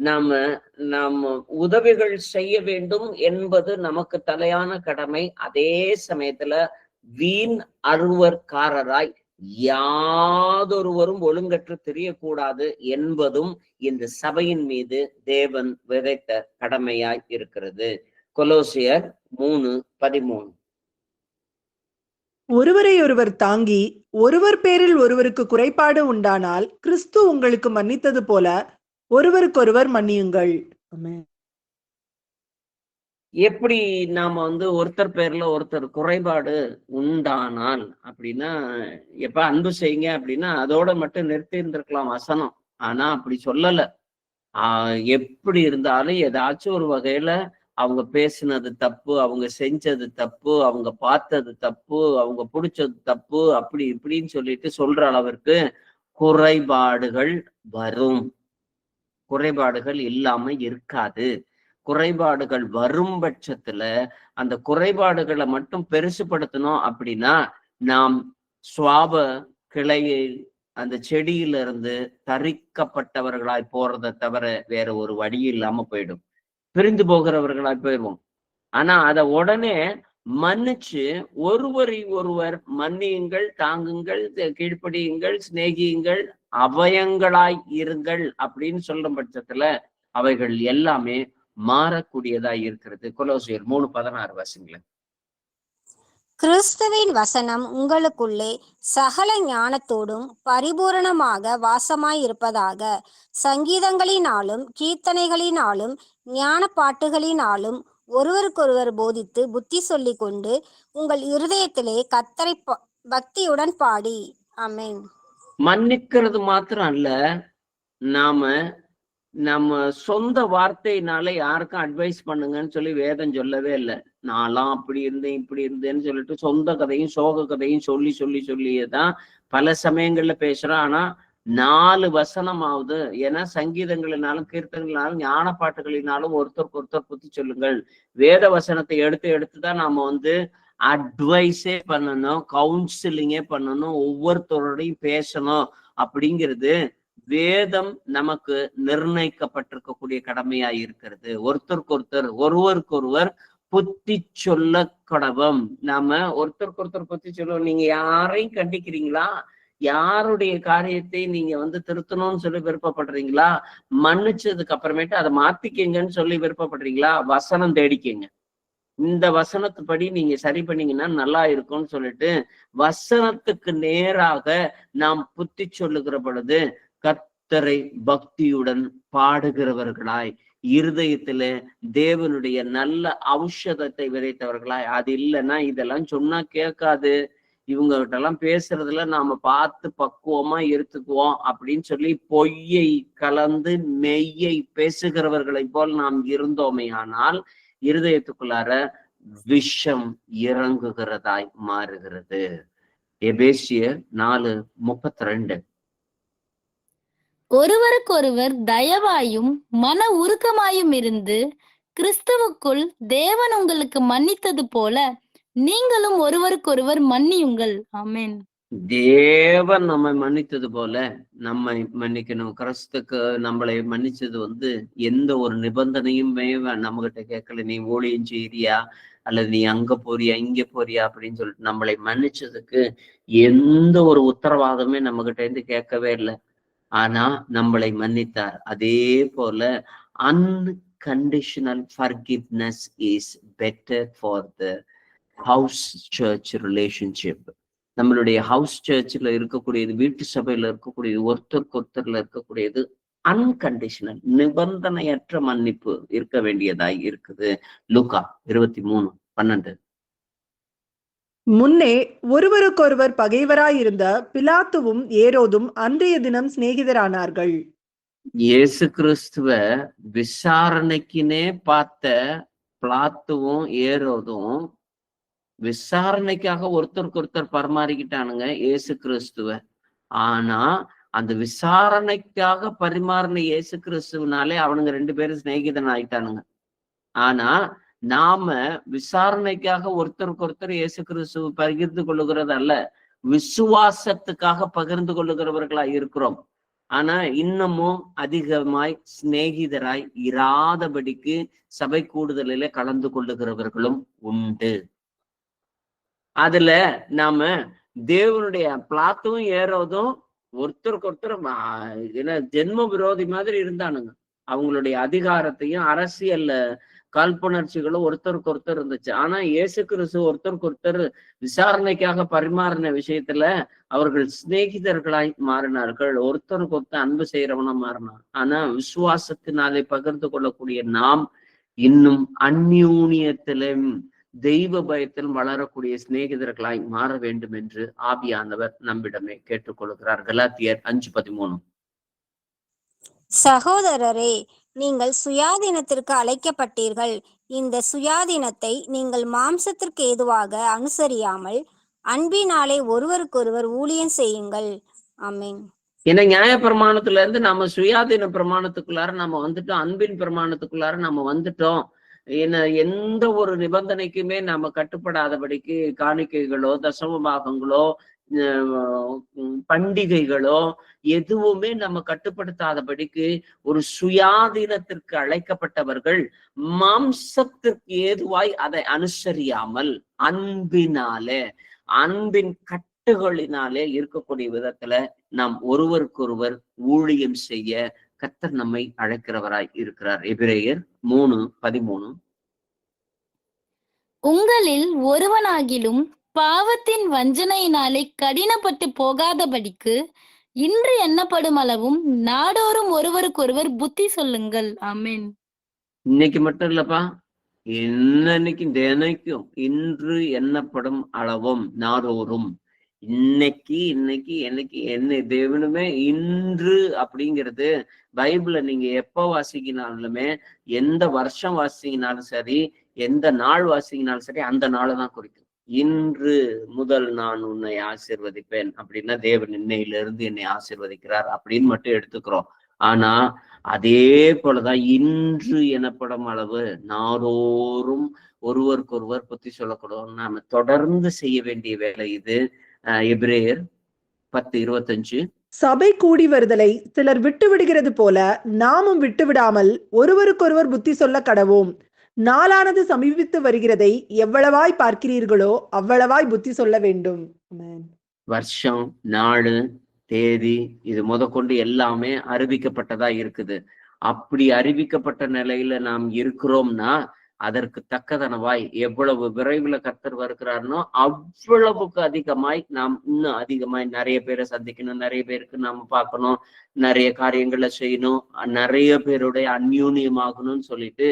நாம உதவிகள் செய்ய வேண்டும் என்பது நமக்கு தலையான கடமை. அதே சமயத்துல வீண் அருவற்காரராய் யாதொருவரும் ஒழுங்கற்று தெரியக்கூடாது என்பதும் இந்த சபையின் மீது தேவன் விதைத்த கடமையாய் இருக்கிறது. கொலோசியர் 3:13. ஒருவரை ஒருவர் தாங்கி ஒருவர் பேரில் ஒருவருக்கு குறைபாடு உண்டானால் கிறிஸ்து உங்களுக்கு மன்னித்தது போல ஒருவருக்கொருவர் மன்னியுங்கள். எப்படி நாம ஒருத்தர் பேர்ல ஒருத்தர் குறைபாடு உண்டானால் அப்படின்னா எப்ப அன்பு செய்யுங்க அப்படின்னா அதோட மட்டும் நிறுத்தி இருந்திருக்கலாம் வசனம். ஆனா அப்படி சொல்லல. எப்படி இருந்தாலும் ஏதாச்சும் ஒரு வகையில அவங்க பேசினது தப்பு, அவங்க செஞ்சது தப்பு, அவங்க பார்த்தது தப்பு, அவங்க பிடிச்சது தப்பு, அப்படி இப்படின்னு சொல்லிட்டு சொல்ற அளவிற்கு குறைபாடுகள் வரும். குறைபாடுகள் இல்லாம இருக்காது. குறைபாடுகள் வரும் பட்சத்துல அந்த குறைபாடுகளை மட்டும் பெருசுபடுத்தணும் அப்படின்னா நாம் சுவாப கிளையை அந்த செடியிலிருந்து தரிக்கப்பட்டவர்களாய் போறதை தவிர வேற ஒரு வழி இல்லாம போயிடும். பிரிந்து போகிறவர்களாய் போயிடுவோம். ஆனா அதை உடனே மன்னிச்சு ஒருவரை ஒருவர் மன்னியுங்கள், தாங்குங்கள், கீழ்ப்படியுங்கள், சிநேகியுங்கள், அபயங்களாய் இருங்கள் அப்படின்னு சொல்லும் பட்சத்துல அவைகள் எல்லாமே மாறக்கூடியதாய் இருக்கிறது. கொலோசியர் 3:16 வாசிங்களேன். கிறிஸ்துவின் வசனம் உங்களுக்குள்ளே சகல ஞானத்தோடும் பரிபூரணமாக வாசமாயிருப்பதாக, சங்கீதங்களினாலும் கீர்த்தனைகளினாலும் ஞான பாட்டுகளினாலும் ஒருவருக்கொருவர் போதித்து புத்தி சொல்லிக் கொண்டு உங்கள் இருதயத்திலே கர்த்தரை பக்தியுடன் பாடி. ஆமென். மன்னிக்கிறது மாத்திரம் அல்ல, நாம நம்ம சொந்த வார்த்தையினால யாருக்கும் அட்வைஸ் பண்ணுங்கன்னு சொல்லி வேதம் சொல்லவே இல்லை. நான்லாம் அப்படி இருந்தேன் இப்படி இருந்தேன்னு சொல்லிட்டு சொந்த கதையும் சோக கதையும் சொல்லி சொல்லி சொல்லியேதான் பல சமயங்கள்ல பேசுறோம். ஆனா 4 வசனமாவது, ஏன்னா சங்கீதங்களினாலும் கீர்த்தனைகளினாலும் ஞான பாட்டுகளினாலும் ஒருத்தருக்கு ஒருத்தர் புத்தி சொல்லுங்கள். வேத வசனத்தை எடுத்து எடுத்துதான் நாம அட்வைஸே பண்ணணும், கவுன்சிலிங்கே பண்ணணும், ஒவ்வொருத்தரோடையும் பேசணும். அப்படிங்கிறது வேதம் நமக்கு நிர்ணயிக்கப்பட்டிருக்கக்கூடிய கடமையா இருக்கிறது. ஒருவருக்கொருவர் புத்தி சொல்ல கடவும். நாம ஒருத்தருக்கு புத்தி சொல்லுவோம். நீங்க யாரையும் கண்டிக்கிறீங்களா? யாருடைய காரியத்தை நீங்க திருத்தணும்னு சொல்லி விருப்பப்படுறீங்களா? மன்னிச்சதுக்கு அப்புறமேட்டு அதை மாத்திக்கங்கன்னு சொல்லி விருப்பப்படுறீங்களா? வசனம் தேடிக்கங்க. இந்த வசனத்துப்படி நீங்க சரி பண்ணீங்கன்னா நல்லா இருக்கும்னு சொல்லிட்டு வசனத்துக்கு நேராக நாம் புத்தி சொல்லுகிற பொழுது கர்த்தரை பக்தியுடன் பாடுகிறவர்களாய், இருதயத்துல தேவனுடைய நல்ல ஔஷதத்தை விதைத்தவர்களாய். அது இல்லைன்னா இதெல்லாம் சொன்னா கேட்காது, இவங்ககிட்ட எல்லாம் பேசுறதுல நாம பார்த்து பக்குவமா எடுத்துக்குவோம் அப்படின்னு சொல்லி பொய்யை கலந்து மெய்யை பேசுகிறவர்களை போல் நாம் இருந்தோமே ஆனால் இருதயத்துக்குள்ளார விஷம் இறங்குகிறதாய் மாறுகிறது. எபேசியர் 4:32. ஒருவருக்கொருவர் தயவாயும் மன உருக்கமாயும் இருந்து கிறிஸ்துவுக்குள் தேவன் உங்களுக்கு மன்னித்தது போல நீங்களும் ஒருவருக்கொருவர் மன்னியுங்கள். ஆமென். தேவன் நம்மை மன்னித்தது போல நம்மை மன்னிக்கணும். கிறிஸ்துக்கு நம்மளை மன்னிச்சது எந்த ஒரு நிபந்தனையுமே நம்ம கிட்ட கேட்கல. நீ ஊழியம் செய்யறியா அல்லது நீ அங்க போறியா இங்க போறியா அப்படின்னு சொல்லிட்டு நம்மளை மன்னிச்சதுக்கு எந்த ஒரு உத்தரவாதமே நம்ம கிட்ட இருந்து கேட்கவே இல்லை. ஆனா நம்மளை மன்னித்தார். அதே போல unconditional forgiveness is better for the house church relationship. நம்மளுடைய ஹவுஸ் சர்ச்சில் இருக்கக்கூடியது, வீட்டு சபையில இருக்கக்கூடியது, ஒருத்தருக்கு ஒருத்தர்ல இருக்கக்கூடியது அன்கண்டிஷனல், நிபந்தனையற்ற மன்னிப்பு இருக்க வேண்டியதாய் இருக்குது. லூக்கா 23:12. முன்னே ஒருவருக்கொருவர் பகைவராயிருந்த பிலாத்துவும் ஏரோதும் அன்றைய தினம் சிநேகிதரானார்கள். இயேசு கிறிஸ்துவ விசாரணைக்குனே பார்த்த பிலாத்துவும் ஏரோதும் விசாரணைக்காக ஒருத்தருக்கு ஒருத்தர் பரிமாறிக்கிட்டானுங்க இயேசு கிறிஸ்துவ. ஆனா அந்த விசாரணைக்காக பரிமாறின இயேசு கிறிஸ்துவனாலே அவனுங்க 2 பேரும் சிநேகிதன் ஆயிட்டானுங்க. ஆனா நாம விசாரணைக்காக ஒருத்தருக்கு ஒருத்தர் இயேசு கிறிஸ்துவ பகிர்ந்து கொள்ளுகிறது அல்ல, விசுவாசத்துக்காக பகிர்ந்து கொள்ளுகிறவர்களா இருக்கிறோம். ஆனா இன்னமும் அதிகமாய் சிநேகிதராய் இராதபடிக்கு சபை கூடுதலில கலந்து கொள்ளுகிறவர்களும் உண்டு. அதுல நாம தேவனுடைய பிலாத்துவும் ஏரோதும் ஒருத்தருக்கு ஒருத்தர் ஜென்ம விரோதி மாதிரி இருந்தானுங்க. அவங்களுடைய அதிகாரத்தையும் அரசியல் காழ்ப்புணர்ச்சிகளும் ஒருத்தருக்கு ஒருத்தர் இருந்துச்சு. ஆனா இயேசு கிறிஸ்து ஒருத்தருக்கு ஒருத்தர் விசாரணைக்காக பரிமாறின விஷயத்துல அவர்கள் சிநேகிதர்களாய் மாறினார்கள். ஒருத்தருக்கு ஒருத்தர் அன்பு செய்யறவனா மாறினார். ஆனா விசுவாசத்தினாலே பகிர்ந்து கொள்ளக்கூடிய நாம் இன்னும் அந்யூன்யத்திலும் தெய்வ பயத்தில் வளரக்கூடிய சிநேகிதர்களாய் மாற வேண்டும் என்று ஆவியானவர் நம்மிடமே கேட்டுக்கொள்கிறார். கலாத்தியர் 5:13. சகோதரரே, நீங்கள் சுயாதீனத்திற்கு அழைக்கப்பட்டீர்கள். இந்த சுயாதீனத்தை நீங்கள் மாம்சத்திற்கு ஏதுவாக அனுசரியாமல் அன்பினாலே ஒருவருக்கொருவர் ஊழியம் செய்யுங்கள். ஆமென். ஏன்னா நியாய பிரமாணத்துல இருந்து நம்ம சுயாதீன பிரமாணத்துக்குள்ளார நம்ம வந்துட்டோம், அன்பின் பிரமாணத்துக்குள்ளார நம்ம வந்துட்டோம். எந்த ஒரு நிபந்தனைக்குமே நம்ம கட்டுப்படாதபடிக்கு காணிக்கைகளோ தசம பாகங்களோ பண்டிகைகளோ எதுவுமே நம்ம கட்டுப்படுத்தாதபடிக்கு ஒரு சுயாதீனத்திற்கு அழைக்கப்பட்டவர்கள் மாம்சத்திற்கு ஏதுவாய் அதை அனுசரியாமல் அன்பினாலே, அன்பின் கட்டுகளினாலே இருக்கக்கூடிய விதத்துல நாம் ஒருவருக்கொருவர் ஊழியம் செய்ய கர்த்தர் நம்மை அழைக்கிறவராய் இருக்கிறார். எபிரேயர் 3:13. உங்களில் ஒருவனாகிலும் பாவத்தின் வஞ்சனையினாலே கடினப்பட்டு போகாதபடிக்கு இன்று எண்ணப்படும் அளவும் நாடோறும் ஒருவருக்கொருவர் புத்தி சொல்லுங்கள். ஆமென். இன்னைக்கு மட்டும் இல்லப்பா, இன்னைக்கு தினைக்கும் இன்று எண்ணப்படும் அளவும் நாடோறும். இன்னைக்கு என்ன தேவனுமே இன்று அப்படிங்கிறது பைபிள நீங்க எப்ப வாசிக்கினாலுமே, எந்த வருஷம் வாசிக்கினாலும் சரி, எந்த நாள் வாசிக்கினாலும் சரி, அந்த நாளை தான் குறிக்கும். இன்று முதல் நான் உன்னை ஆசீர்வதிப்பேன் அப்படின்னா தேவன் இன்னையிலிருந்து என்னை ஆசீர்வதிக்கிறார் அப்படின்னு மட்டும் எடுத்துக்கிறோம். ஆனா அதே போலதான் இன்று எனப்படும் அளவு நாடோறும் ஒருவருக்கொருவர் புத்தி சொல்லக்கூடும். நாம தொடர்ந்து செய்ய வேண்டிய வேலை இது. எபிரேயர் 10:25. சபை கூடி வருதலை சிலர் விட்டு விடுகிறது போல நாமும் விட்டு விடாமல் ஒருவருக்கொருவர் புத்தி சொல்ல கடவோம். நாளானது சமீபித்து வருகிறதை எவ்வளவாய் பார்க்கிறீர்களோ அவ்வளவாய் புத்தி சொல்ல வேண்டும். வருஷம், நாள், தேதி இது முதற்கொண்டு எல்லாமே அறிவிக்கப்பட்டதா இருக்குது. அப்படி அறிவிக்கப்பட்ட நிலையில நாம் இருக்கிறோம்னா அதற்கு தக்கதனவாய் எவ்வளவு விரைவில் கர்த்தர் வருகிறார்னோ அவ்வளவுக்கு அதிகமாய் நாம் இன்னும் அதிகமாய் நிறைய பேரை சந்திக்கணும், நிறைய பேருக்கு நாம பார்க்கணும், நிறைய காரியங்களை செய்யணும், நிறைய பேருடைய அந்யூன்யமாகணும்னு சொல்லிட்டு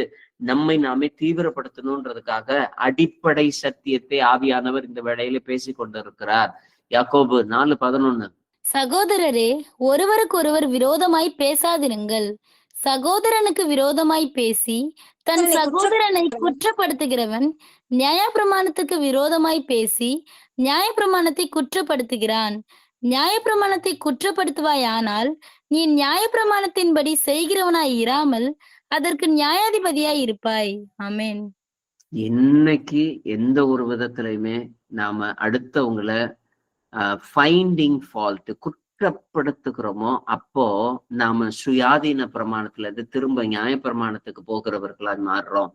நம்மை நாமே தீவிரப்படுத்தணும்ன்றதுக்காக அடிப்படை சத்தியத்தை ஆவியானவர் இந்த வேளையில பேசி கொண்டிருக்கிறார். யாக்கோபு 4:11. சகோதரரே, ஒருவருக்கொருவர் விரோதமாய் பேசாதிருங்கள். சகோதரனுக்கு விரோதமாய் பேசி தன் சகோதரனை குற்றப்படுத்துகிறவன் நியாயப்பிரமாணத்துக்கு விரோதமாய் பேசி நியாயப்பிரமாணத்தை குற்றப்படுத்துகிறான். நியாயப்பிரமாணத்தை குற்றப்படுத்துவாயானால் நீ நியாயப்பிரமாணத்தின்படி செய்கிறவனாய் இராமல் அதற்கு நியாயாதிபதியாய் இருப்பாய். ஆமென். இன்னைக்கு எந்த ஒரு விதத்திலையுமே நாம அடுத்தவங்களை ஃபைண்டிங் ஃபால்ட் குற்றப்படுத்துகிறோமோ அப்போ நாம சுயாதீன பிரமாணத்துல இருந்து திரும்ப நியாயப்பிரமாணத்துக்கு போகிறவர்களாய் மாறுறோம்.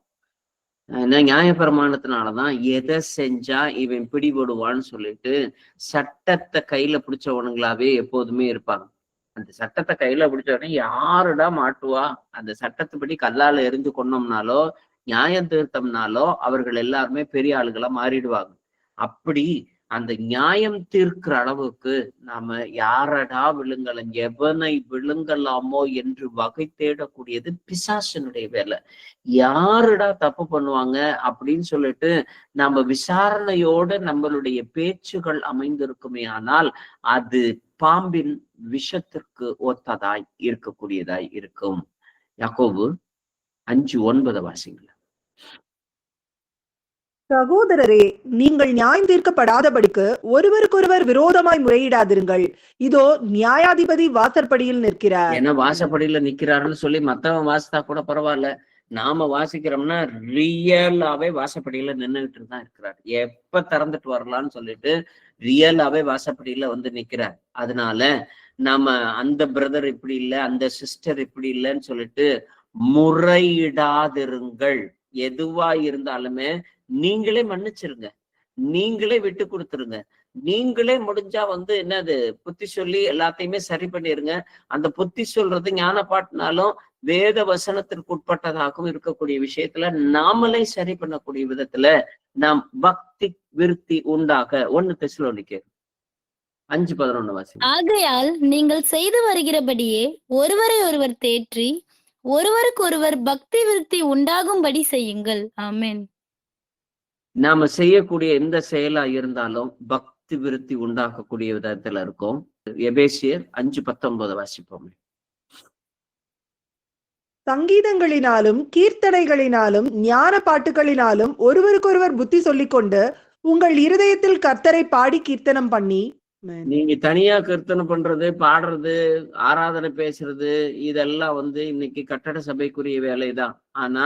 ஏன்னா நியாயப்பிரமாணத்தினாலதான் எதை செஞ்சா இவன் பிடிபடுவான்னு சொல்லிட்டு சட்டத்தை கையில பிடிச்சவனுங்களாவே எப்போதுமே இருப்பாங்க. அந்த சட்டத்தை கையில பிடிச்சவனே யாருடா மாட்டுவா? அந்த சட்டத்துப்படி கல்லால எரிஞ்சு கொண்டோம்னாலோ நியாயம் தீர்த்தம்னாலோ அவர்கள் எல்லாருமே பெரிய ஆளுகளா மாறிடுவாங்க. அப்படி அந்த நியாயம் தீர்க்கிற அளவுக்கு நாம யாரடா விழுங்கலாம், எவனை விழுங்கலாமோ என்று வகை தேடக்கூடியது பிசாசனுடைய வேலை. யாருடா தப்பு பண்ணுவாங்க அப்படின்னு சொல்லிட்டு நம்ம விசாரணையோட நம்மளுடைய பேச்சுகள் அமைந்திருக்குமே ஆனால் அது பாம்பின் விஷத்திற்கு ஒத்ததாய் இருக்கக்கூடியதாய் இருக்கும். யாக்கோபு 5:9 வாசிங்கள. சகோதரரே, நீங்கள் நியாயம் தீர்க்கப்படாதபடிக்கு ஒருவருக்கொருவர் விரோதமாய் முறையிடாதிருங்கள். இதோ நியாயாதிபதி வாசற்படியில் நிற்கிறார். ஏன்னா வாசப்படியில நிக்கிறாருன்னு சொல்லி மத்தவன் வாசித்தா கூட பரவாயில்ல, நாம வாசிக்கிறோம்னா ரியலாவே வாசப்படியில நின்றுகிட்டு தான் இருக்கிறார். எப்ப திறந்துட்டு வரலாம்னு சொல்லிட்டு ரியலாவே வாசப்படியில வந்து நிக்கிறார். அதனால நாம அந்த பிரதர் இப்படி இல்லை, அந்த சிஸ்டர் இப்படி இல்லைன்னு சொல்லிட்டு முறையிடாதிருங்கள். எதுவா இருந்தாலுமே நீங்களே மன்னிச்சிருங்க, நீங்களே விட்டு கொடுத்துருங்க, நீங்களே முடிஞ்சா என்னது புத்தி சொல்லி எல்லாத்தையுமே சரி பண்ணிருங்க. அந்த புத்தி சொல்றது ஞான பாட்டினாலும் வேத வசனத்திற்கு உட்பட்டதாகவும் இருக்கக்கூடிய விஷயத்துல நாமளே சரி பண்ணக்கூடிய விதத்துல நாம் பக்தி விருத்தி உண்டாக 1 தெசலோனிக்கேயர் 5:11 வாசி. ஆகையால் நீங்கள் செய்து வருகிறபடியே ஒருவரை ஒருவர் தேற்றி ஒருவருக்கொருவர் பக்தி விருத்தி உண்டாகும்படி செய்யுங்கள். ஆமென். நாம செய்யக்கூடிய எந்த செயலா இருந்தாலும் பக்தி விருத்தி உண்டாக்கக்கூடிய விதத்துல இருக்கும். எபேசியர் 5:19 வாசிப்போம். சங்கீதங்களினாலும் கீர்த்தனைகளினாலும் ஞான பாட்டுகளினாலும் ஒருவருக்கொருவர் புத்தி சொல்லிக்கொண்டு உங்கள் இருதயத்தில் கர்த்தரை பாடி கீர்த்தனம் பண்ணி. நீங்க தனியா கீர்த்தனை பண்றது, பாடுறது, ஆராதனை பேசுறது இதெல்லாம் இன்னைக்கு கட்டட சபைக்குரிய வேலைதான். ஆனா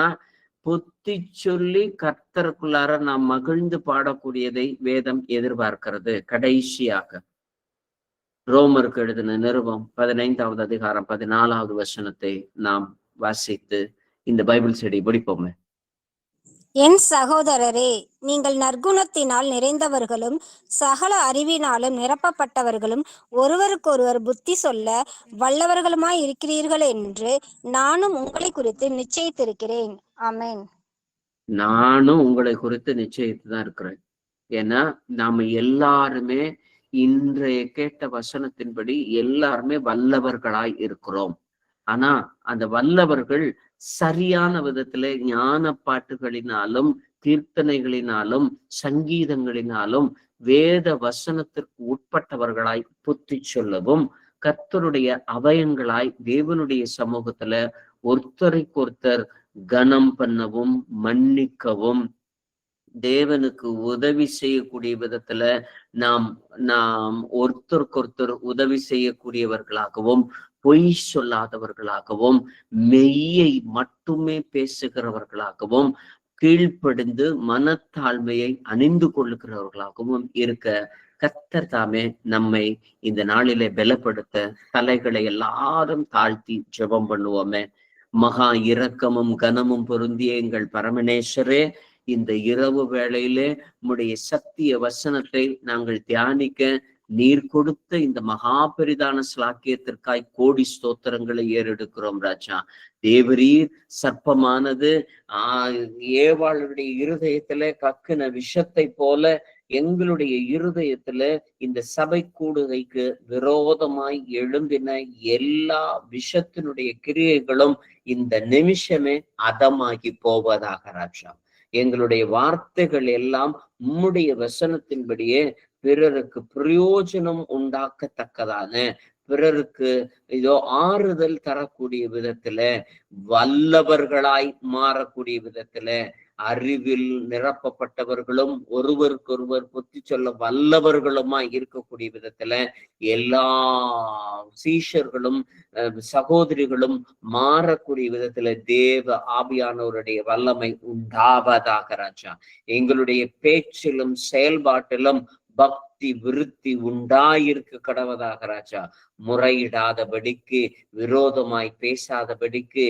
புத்தி சொல்லி கர்த்தருக்குள்ளார நாம் மகிழ்ந்து பாடக்கூடியதை வேதம் எதிர்பார்க்கிறது. கடைசியாக ரோமருக்கு எழுதின நிருபம் 15வது அதிகாரம் 14வது வசனத்தை நாம் வாசித்து இந்த பைபிள் ஸ்டடி படிப்போமே. என் சகோதரரே, நீங்கள் நற்குணத்தினால் நிறைந்தவர்களும் சகல அறிவினாலும் நிரப்பப்பட்டவர்களும் ஒருவருக்கொருவர் புத்தி சொல்ல வல்லவர்களுமாய் இருக்கிறீர்கள் என்று நானும் உங்களை குறித்து நிச்சயித்திருக்கிறேன். ஆமென். நானும் உங்களை குறித்து நிச்சயித்து தான் இருக்கிறேன். ஏன்னா நாம எல்லாருமே இன்றைய கேட்ட வசனத்தின்படி எல்லாருமே வல்லவர்களாய் இருக்கிறோம். ஆனா அந்த வல்லவர்கள் சரியான விதத்திலே ஞான பாட்டுகளினாலும் கீர்த்தனைகளினாலும் சங்கீதங்களினாலும் வேத வசனத்திற்கு உட்பட்டவர்களாய் புத்தி சொல்லவும், கர்த்தருடைய அவயங்களாய் தேவனுடைய சமூகத்துல ஒருத்தருக்கொருத்தர் கனம் பண்ணவும் மன்னிக்கவும் தேவனுக்கு உதவி செய்யக்கூடிய விதத்துல நாம் நாம் ஒருத்தருக்கொருத்தர் உதவி செய்யக்கூடியவர்களாகவும் பொய் சொல்லாதவர்களாகவும் மெய்யை மட்டுமே பேசுகிறவர்களாகவும் கீழ்ப்படிந்து மனத்தாழ்மையை அணிந்து கொள்ளுகிறவர்களாகவும் இருக்க கர்த்தர் தாமே நம்மை இந்த நாளிலே பலப்படுத்த தலைகளை எல்லாரும் தாழ்த்தி ஜெபம் பண்ணுவோமே. மகா இரக்கமும் கனமும் பொருந்திய எங்கள் பரமனேஸ்வரே, இந்த இரவு வேளையிலே உம்முடைய சத்திய வசனத்தை நாங்கள் தியானிக்க நீர் கொடுத்த இந்த மகா பெரிதான ஸ்லாக்கியத்திற்காய் கோடி ஸ்தோத்திரங்களை ஏறெடுக்கிறோம் ராஜா. தேவரீர் சர்ப்பமானது ஏவாளுடைய இருதயத்துல கக்குன விஷத்தை போல எங்களுடைய இருதயத்துல இந்த சபை கூடுகைக்கு விரோதமாய் எழும்பின எல்லா விஷத்தினுடைய கிரியைகளும் இந்த நிமிஷமே அதமாகி போவதாக ராஜா. எங்களுடைய வார்த்தைகள் எல்லாம் உம்முடைய வசனத்தின்படியே பிறருக்கு பிரயோஜனம் உண்டாக்கத்தக்கதான, பிறருக்கு இதோ ஆறுதல் தரக்கூடிய விதத்துல, வல்லவர்களாய் மாறக்கூடிய விதத்துல, அறிவில் நிரப்பப்பட்டவர்களும் ஒருவருக்கொருவர் புத்தி சொல்ல வல்லவர்களுமா இருக்கக்கூடிய விதத்துல எல்லா சீஷர்களும் சகோதரிகளும் மாறக்கூடிய விதத்துல தேவ ஆவியானவருடைய வல்லமை உண்டாவதாக ராஜா. எங்களுடைய பேச்சிலும் செயல்பாட்டிலும் பக்தி விருத்தி உண்டாயிருக்க கடவதாக ராஜா. முறையிடாதபடிக்கு, விரோதமாய் பேசாதபடிக்கு,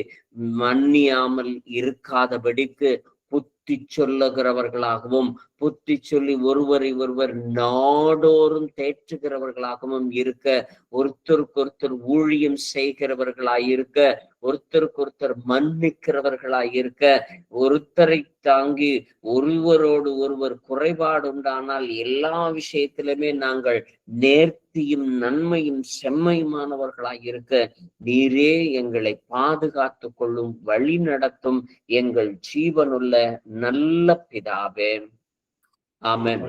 மன்னியாமல் இருக்காதபடிக்கு, புத்தி சொல்லுகிறவர்களாகவும் புத்தி சொல்லி ஒருவரை ஒருவர் நாடோறும் தேற்றுகிறவர்களாகவும் இருக்க, ஒருத்தருக்கொருத்தர் ஊழியம் செய்கிறவர்களாயிருக்க, ஒருத்தருக்கொருத்தர் மன்னிக்கிறவர்களாயிருக்க, ஒருத்தரை தாங்கி ஒருவரோடு ஒருவர் குறைபாடு உண்டானால் எல்லா விஷயத்திலுமே நாங்கள் நேர்த்தியும் நன்மையும் செம்மையுமானவர்களாயிருக்க நீரே எங்களை பாதுகாத்து கொள்ளும், வழி நடத்தும் எங்கள் ஜீவனுள்ள நல்ல பிதாவே. ஆமென்.